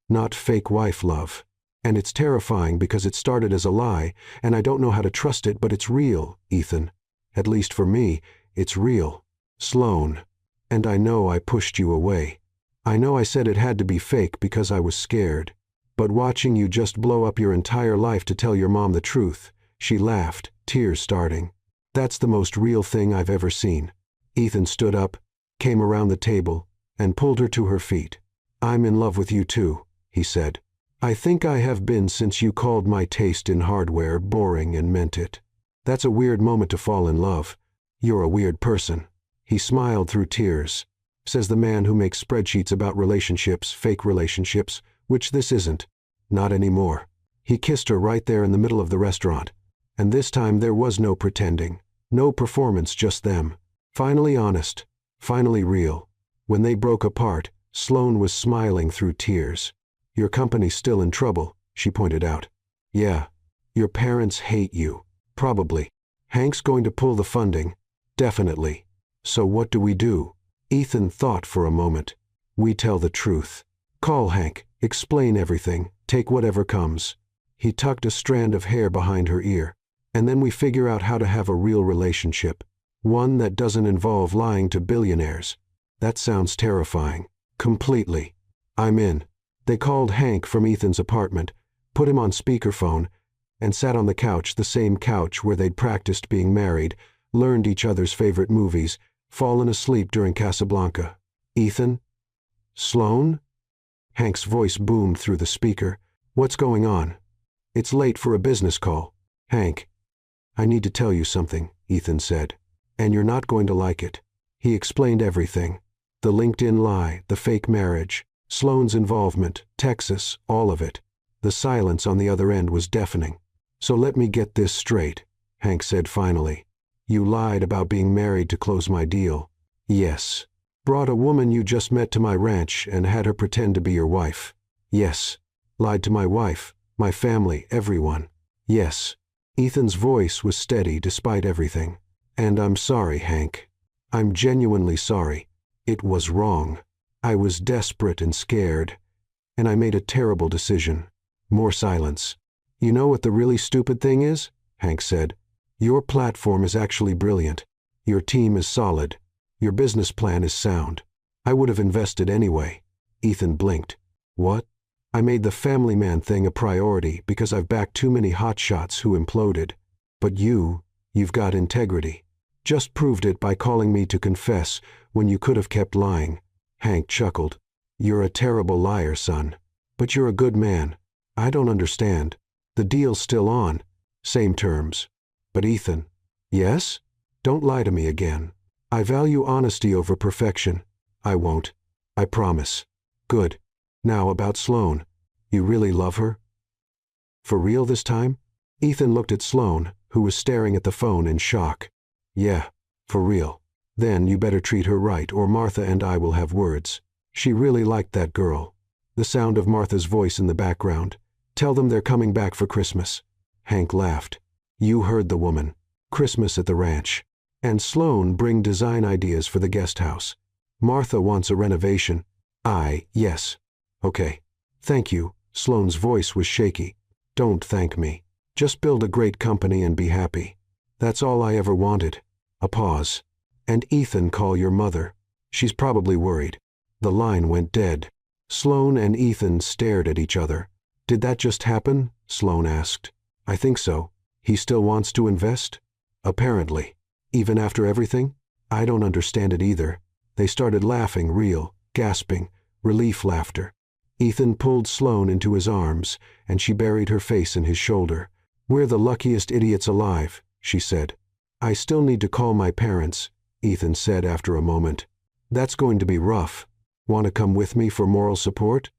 Not fake wife love. And it's terrifying because it started as a lie, and I don't know how to trust it, but it's real, Ethan. At least for me, it's real. Sloane. And I know I pushed you away. I know I said it had to be fake because I was scared. But watching you just blow up your entire life to tell your mom the truth, she laughed, tears starting. That's the most real thing I've ever seen. Ethan stood up, came around the table, and pulled her to her feet. I'm in love with you too, he said. I think I have been since you called my taste in hardware boring and meant it. That's a weird moment to fall in love. You're a weird person. He smiled through tears. Says the man who makes spreadsheets about relationships, fake relationships, which this isn't. Not anymore. He kissed her right there in the middle of the restaurant. And this time there was no pretending. No performance, just them. Finally honest. Finally real. When they broke apart, Sloane was smiling through tears. Your company's still in trouble, she pointed out. Yeah. Your parents hate you. Probably. Hank's going to pull the funding. Definitely. So what do we do? Ethan thought for a moment. We tell the truth. Call Hank. Explain everything. Take whatever comes. He tucked a strand of hair behind her ear. And then we figure out how to have a real relationship. One that doesn't involve lying to billionaires. That sounds terrifying. Completely. I'm in. They called Hank from Ethan's apartment, put him on speakerphone, and sat on the couch, the same couch where they'd practiced being married, learned each other's favorite movies, fallen asleep during Casablanca. Ethan? Sloan? Hank's voice boomed through the speaker. What's going on? It's late for a business call. Hank. I need to tell you something, Ethan said. And you're not going to like it. He explained everything. The LinkedIn lie, the fake marriage, Sloan's involvement, Texas, all of it. The silence on the other end was deafening. So let me get this straight, Hank said finally. You lied about being married to close my deal. Yes. Brought a woman you just met to my ranch and had her pretend to be your wife. Yes. Lied to my wife, my family, everyone. Yes. Ethan's voice was steady despite everything. And I'm sorry, Hank. I'm genuinely sorry. It was wrong. I was desperate and scared. And I made a terrible decision. More silence. You know what the really stupid thing is? Hank said. Your platform is actually brilliant. Your team is solid. Your business plan is sound. I would have invested anyway. Ethan blinked. What? I made the family man thing a priority because I've backed too many hotshots who imploded. But you've got integrity. Just proved it by calling me to confess when you could have kept lying. Hank chuckled. You're a terrible liar, son. But you're a good man. I don't understand. The deal's still on. Same terms. But Ethan. Yes? Don't lie to me again. I value honesty over perfection. I won't. I promise. Good. Now about Sloan. You really love her? For real this time? Ethan looked at Sloan, who was staring at the phone in shock. Yeah, for real. Then you better treat her right or Martha and I will have words. She really liked that girl. The sound of Martha's voice in the background. Tell them they're coming back for Christmas. Hank laughed. You heard the woman. Christmas at the ranch. And Sloan bring design ideas for the guest house. Martha wants a renovation. Yes. Okay. Thank you. Sloan's voice was shaky. Don't thank me. Just build a great company and be happy. That's all I ever wanted. A pause. And Ethan, call your mother. She's probably worried. The line went dead. Sloan and Ethan stared at each other. Did that just happen? Sloan asked. I think so. He still wants to invest? Apparently. Even after everything? I don't understand it either. They started laughing, real, gasping, relief laughter. Ethan pulled Sloan into his arms, and she buried her face in his shoulder. We're the luckiest idiots alive, she said. I still need to call my parents, Ethan said after a moment. That's going to be rough. Want to come with me for moral support?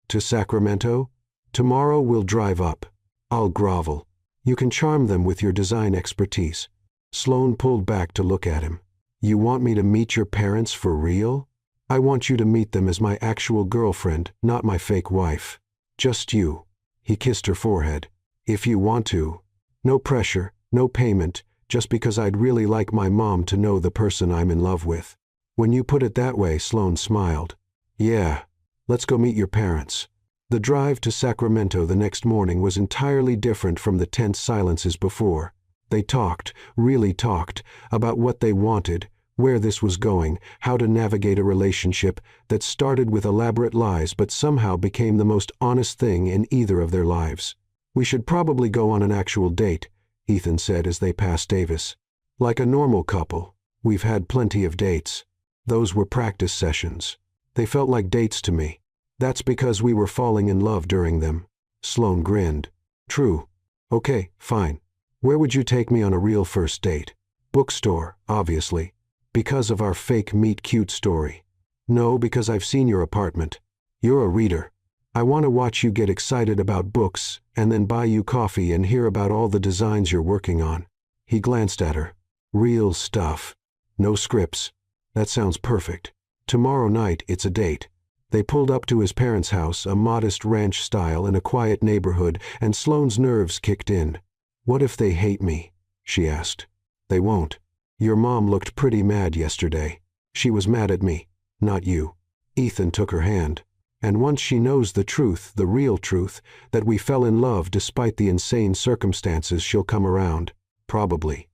To Sacramento? Tomorrow we'll drive up. I'll grovel. You can charm them with your design expertise. Sloan pulled back to look at him. You want me to meet your parents for real? I want you to meet them as my actual girlfriend, not my fake wife. Just you. He kissed her forehead. If you want to. No pressure, no payment, just because I'd really like my mom to know the person I'm in love with. When you put it that way, Sloan smiled. Yeah. Let's go meet your parents. The drive to Sacramento the next morning was entirely different from the tense silences before. They talked, really talked, about what they wanted, where this was going, how to navigate a relationship that started with elaborate lies but somehow became the most honest thing in either of their lives. We should probably go on an actual date, Ethan said as they passed Davis. Like a normal couple. We've had plenty of dates. Those were practice sessions. They felt like dates to me. That's because we were falling in love during them. Sloan grinned. True. Okay, fine. Where would you take me on a real first date? Bookstore, obviously. Because of our fake meet-cute story. No, because I've seen your apartment. You're a reader. I want to watch you get excited about books and then buy you coffee and hear about all the designs you're working on. He glanced at her. Real stuff. No scripts. That sounds perfect. Tomorrow night, it's a date. They pulled up to his parents' house, a modest ranch style in a quiet neighborhood, and Sloan's nerves kicked in. What if they hate me? She asked. They won't. Your mom looked pretty mad yesterday. She was mad at me, not you. Ethan took her hand. And once she knows the truth, the real truth, that we fell in love despite the insane circumstances, she'll come around. Probably.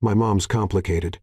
My mom's complicated,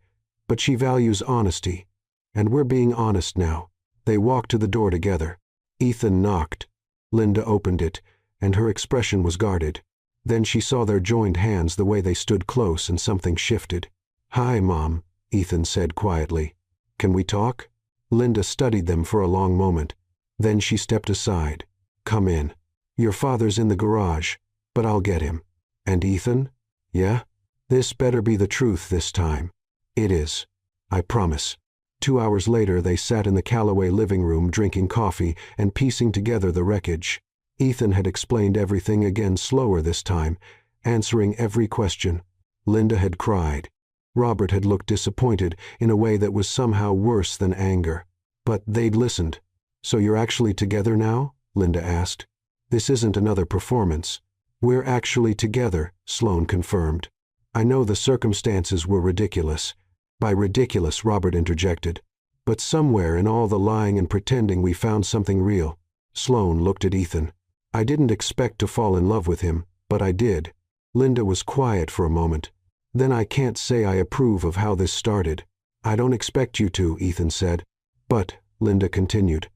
but she values honesty. And we're being honest now. They walked to the door together. Ethan knocked. Linda opened it, and her expression was guarded. Then she saw their joined hands the way they stood close, and something shifted. "Hi, Mom," Ethan said quietly. "Can we talk?" Linda studied them for a long moment. Then she stepped aside. "Come in. Your father's in the garage, but I'll get him." "And Ethan?" "Yeah? This better be the truth this time." "It is. I promise." 2 hours later they sat in the Calloway living room drinking coffee and piecing together the wreckage. Ethan had explained everything again, slower this time, answering every question. Linda had cried. Robert had looked disappointed in a way that was somehow worse than anger. But they'd listened. "So you're actually together now?" Linda asked. "This isn't another performance." "We're actually together," Sloane confirmed. "I know the circumstances were ridiculous." By ridiculous, Robert interjected. "But somewhere in all the lying and pretending we found something real." Sloane looked at Ethan. "I didn't expect to fall in love with him, but I did." Linda was quiet for a moment. "Then I can't say I approve of how this started." "I don't expect you to," Ethan said. "But," Linda continued,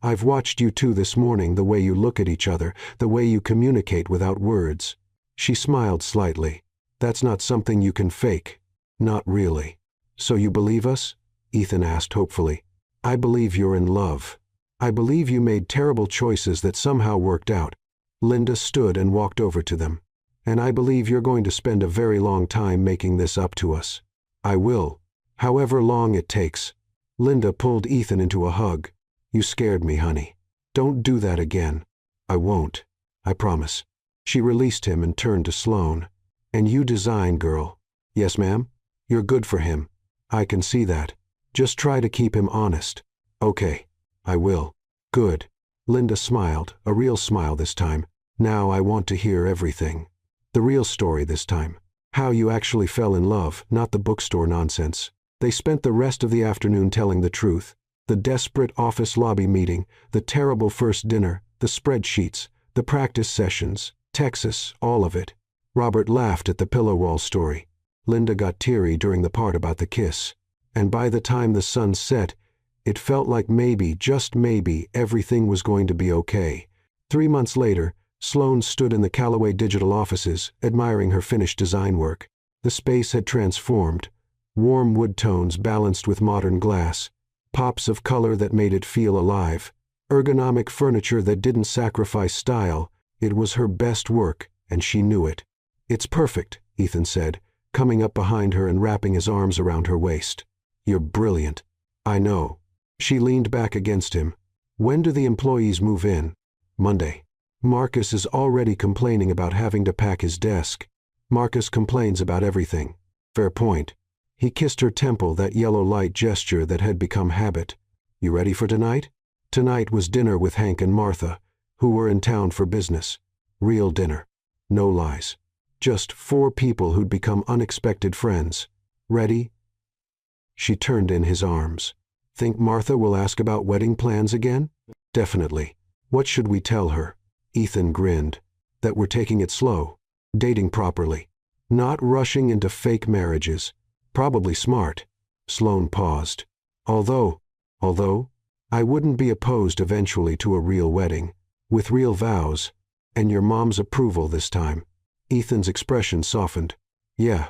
"I've watched you two this morning, the way you look at each other, the way you communicate without words." She smiled slightly. "That's not something you can fake." "Not really." "So you believe us?" Ethan asked hopefully. "I believe you're in love. I believe you made terrible choices that somehow worked out." Linda stood and walked over to them. "And I believe you're going to spend a very long time making this up to us." "I will. However long it takes." Linda pulled Ethan into a hug. "You scared me, honey. Don't do that again." "I won't. I promise." She released him and turned to Sloane. "And you design, girl." "Yes, ma'am." "You're good for him. I can see that. Just try to keep him honest." "Okay. I will." "Good." Linda smiled, a real smile this time. "Now I want to hear everything. The real story this time. How you actually fell in love, not the bookstore nonsense." They spent the rest of the afternoon telling the truth. The desperate office lobby meeting, the terrible first dinner, the spreadsheets, the practice sessions, Texas, all of it. Robert laughed at the pillow wall story. Linda got teary during the part about the kiss. And by the time the sun set, it felt like maybe, just maybe, everything was going to be okay. 3 months later, Sloane stood in the Calloway digital offices, admiring her finished design work. The space had transformed. Warm wood tones balanced with modern glass. Pops of color that made it feel alive. Ergonomic furniture that didn't sacrifice style. It was her best work, and she knew it. "It's perfect," Ethan said, coming up behind her and wrapping his arms around her waist. "You're brilliant." "I know." She leaned back against him. "When do the employees move in?" "Monday." "Marcus is already complaining about having to pack his desk." "Marcus complains about everything." "Fair point." He kissed her temple, that yellow light gesture that had become habit. "You ready for tonight?" Tonight was dinner with Hank and Martha, who were in town for business. Real dinner. No lies. Just 4 people who'd become unexpected friends. "Ready?" She turned in his arms. "Think Martha will ask about wedding plans again?" "Definitely." "What should we tell her?" Ethan grinned. "That we're taking it slow. Dating properly. Not rushing into fake marriages. Probably smart." Sloane paused. Although, I wouldn't be opposed eventually to a real wedding. With real vows. And your mom's approval this time." Ethan's expression softened. Yeah.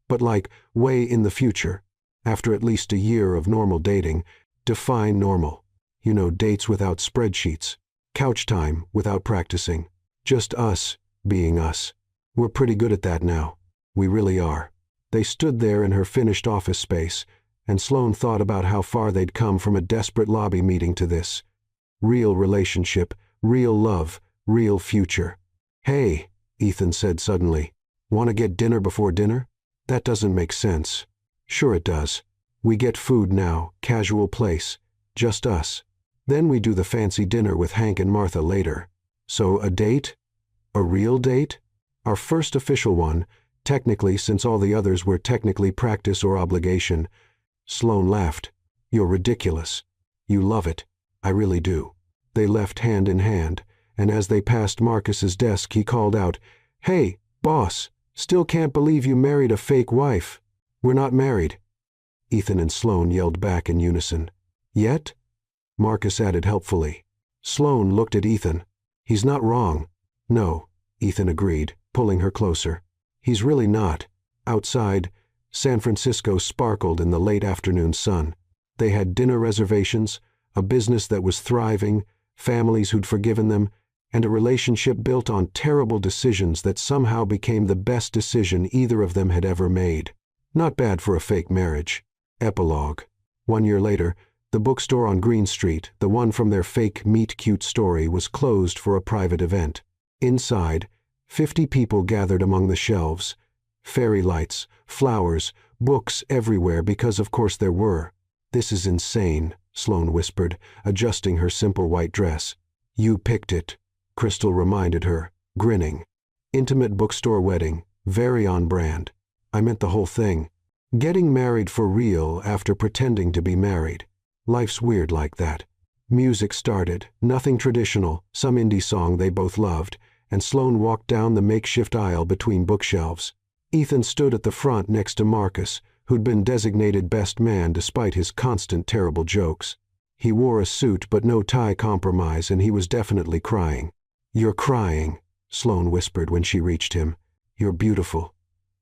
But like, way in the future. After at least a year of normal dating. Define normal. You know, dates without spreadsheets. Couch time without practicing. Just us, being us. We're pretty good at that now. We really are. They stood there in her finished office space, and Sloane thought about how far they'd come from a desperate lobby meeting to this. Real relationship, real love, real future. "Hey," Ethan said suddenly. "Want to get dinner before dinner?" "That doesn't make sense." "Sure it does. We get food now, casual place. Just us. Then we do the fancy dinner with Hank and Martha later. So a date? A real date? Our first official one, technically, since all the others were technically practice or obligation." Sloane laughed. "You're ridiculous. You love it." I really do." They left hand in hand, and as they passed Marcus's desk, he called out, "Hey, boss, still can't believe you married a fake wife." "We're not married." Ethan and Sloane yelled back in unison. "Yet?" Marcus added helpfully. Sloane looked at Ethan. "He's not wrong." "No," Ethan agreed, pulling her closer. "He's really not." Outside, San Francisco sparkled in the late afternoon sun. They had dinner reservations, a business that was thriving, families who'd forgiven them, and a relationship built on terrible decisions that somehow became the best decision either of them had ever made. Not bad for a fake marriage. Epilogue. 1 year later, the bookstore on Green Street, the one from their fake meet-cute story, was closed for a private event. Inside, 50 people gathered among the shelves. Fairy lights, flowers, books everywhere because of course there were. "This is insane," Sloane whispered, adjusting her simple white dress. "You picked it," Crystal reminded her, grinning. "Intimate bookstore wedding, very on brand. I meant the whole thing. Getting married for real after pretending to be married. Life's weird like that." Music started, nothing traditional, some indie song they both loved, and Sloane walked down the makeshift aisle between bookshelves. Ethan stood at the front next to Marcus, who'd been designated best man despite his constant terrible jokes. He wore a suit but no tie compromise, and he was definitely crying. "You're crying," Sloane whispered when she reached him. "You're beautiful,"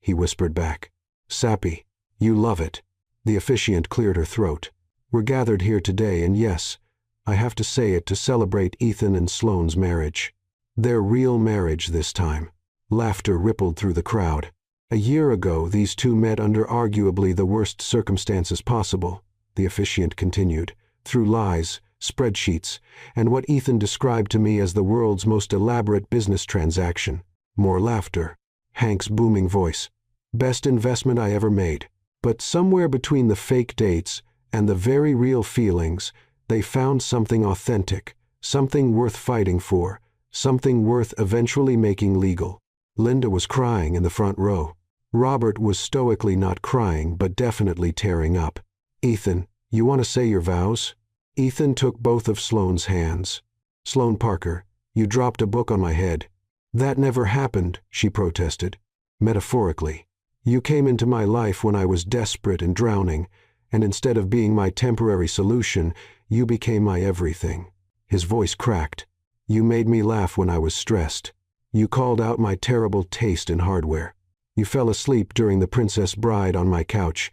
he whispered back. "Sappy. You love it." The officiant cleared her throat. "We're gathered here today, and yes, I have to say it, to celebrate Ethan and Sloane's marriage. Their real marriage this time." Laughter rippled through the crowd. "A year ago, these two met under arguably the worst circumstances possible," the officiant continued, "through lies, spreadsheets, and what Ethan described to me as the world's most elaborate business transaction." More laughter. Hank's booming voice. "Best investment I ever made." But somewhere between the fake dates and the very real feelings, they found something authentic, something worth fighting for, something worth eventually making legal. Linda was crying in the front row. Robert was stoically not crying but definitely tearing up. "Ethan, you want to say your vows?" Ethan took both of Sloane's hands. "Sloane Parker, you dropped a book on my head." "That never happened," she protested. "Metaphorically. You came into my life when I was desperate and drowning, and instead of being my temporary solution, you became my everything." His voice cracked. "You made me laugh when I was stressed. You called out my terrible taste in hardware. You fell asleep during The Princess Bride on my couch,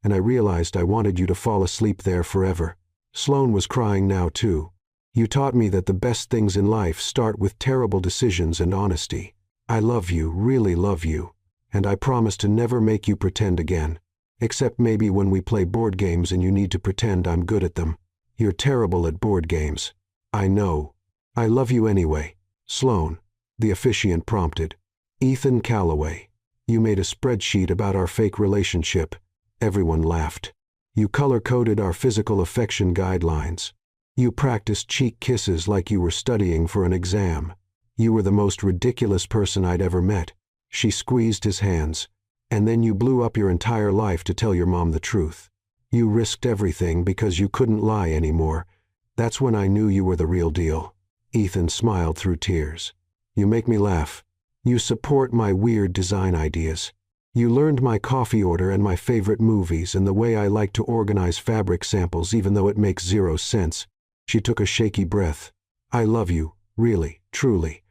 and I realized I wanted you to fall asleep there forever." Sloane was crying now too. "You taught me that the best things in life start with terrible decisions and honesty. I love you, really love you, and I promise to never make you pretend again. Except maybe when we play board games and you need to pretend I'm good at them. You're terrible at board games. I know. I love you anyway." "Sloane," the officiant prompted. "Ethan Calloway. You made a spreadsheet about our fake relationship." Everyone laughed. "You color-coded our physical affection guidelines. You practiced cheek kisses like you were studying for an exam. You were the most ridiculous person I'd ever met." She squeezed his hands. "And then you blew up your entire life to tell your mom the truth. You risked everything because you couldn't lie anymore. That's when I knew you were the real deal." Ethan smiled through tears. "You make me laugh. You support my weird design ideas. You learned my coffee order and my favorite movies and the way I like to organize fabric samples even though it makes zero sense." She took a shaky breath. "I love you, really, truly.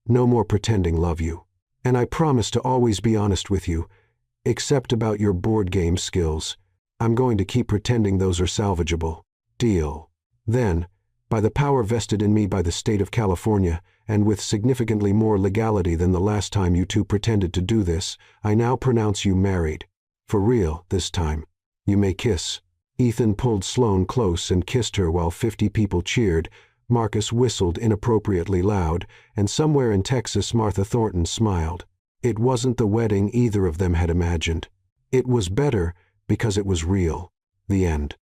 No more pretending love you. And I promise to always be honest with you, except about your board game skills. I'm going to keep pretending those are salvageable. Deal." Then, by the power vested in me by the state of California, and with significantly more legality than the last time you two pretended to do this, I now pronounce you married. For real, this time. You may kiss." Ethan pulled Sloane close and kissed her while 50 people cheered. Marcus whistled inappropriately loud, and somewhere in Texas Martha Thornton smiled. It wasn't the wedding either of them had imagined. It was better because it was real. The end.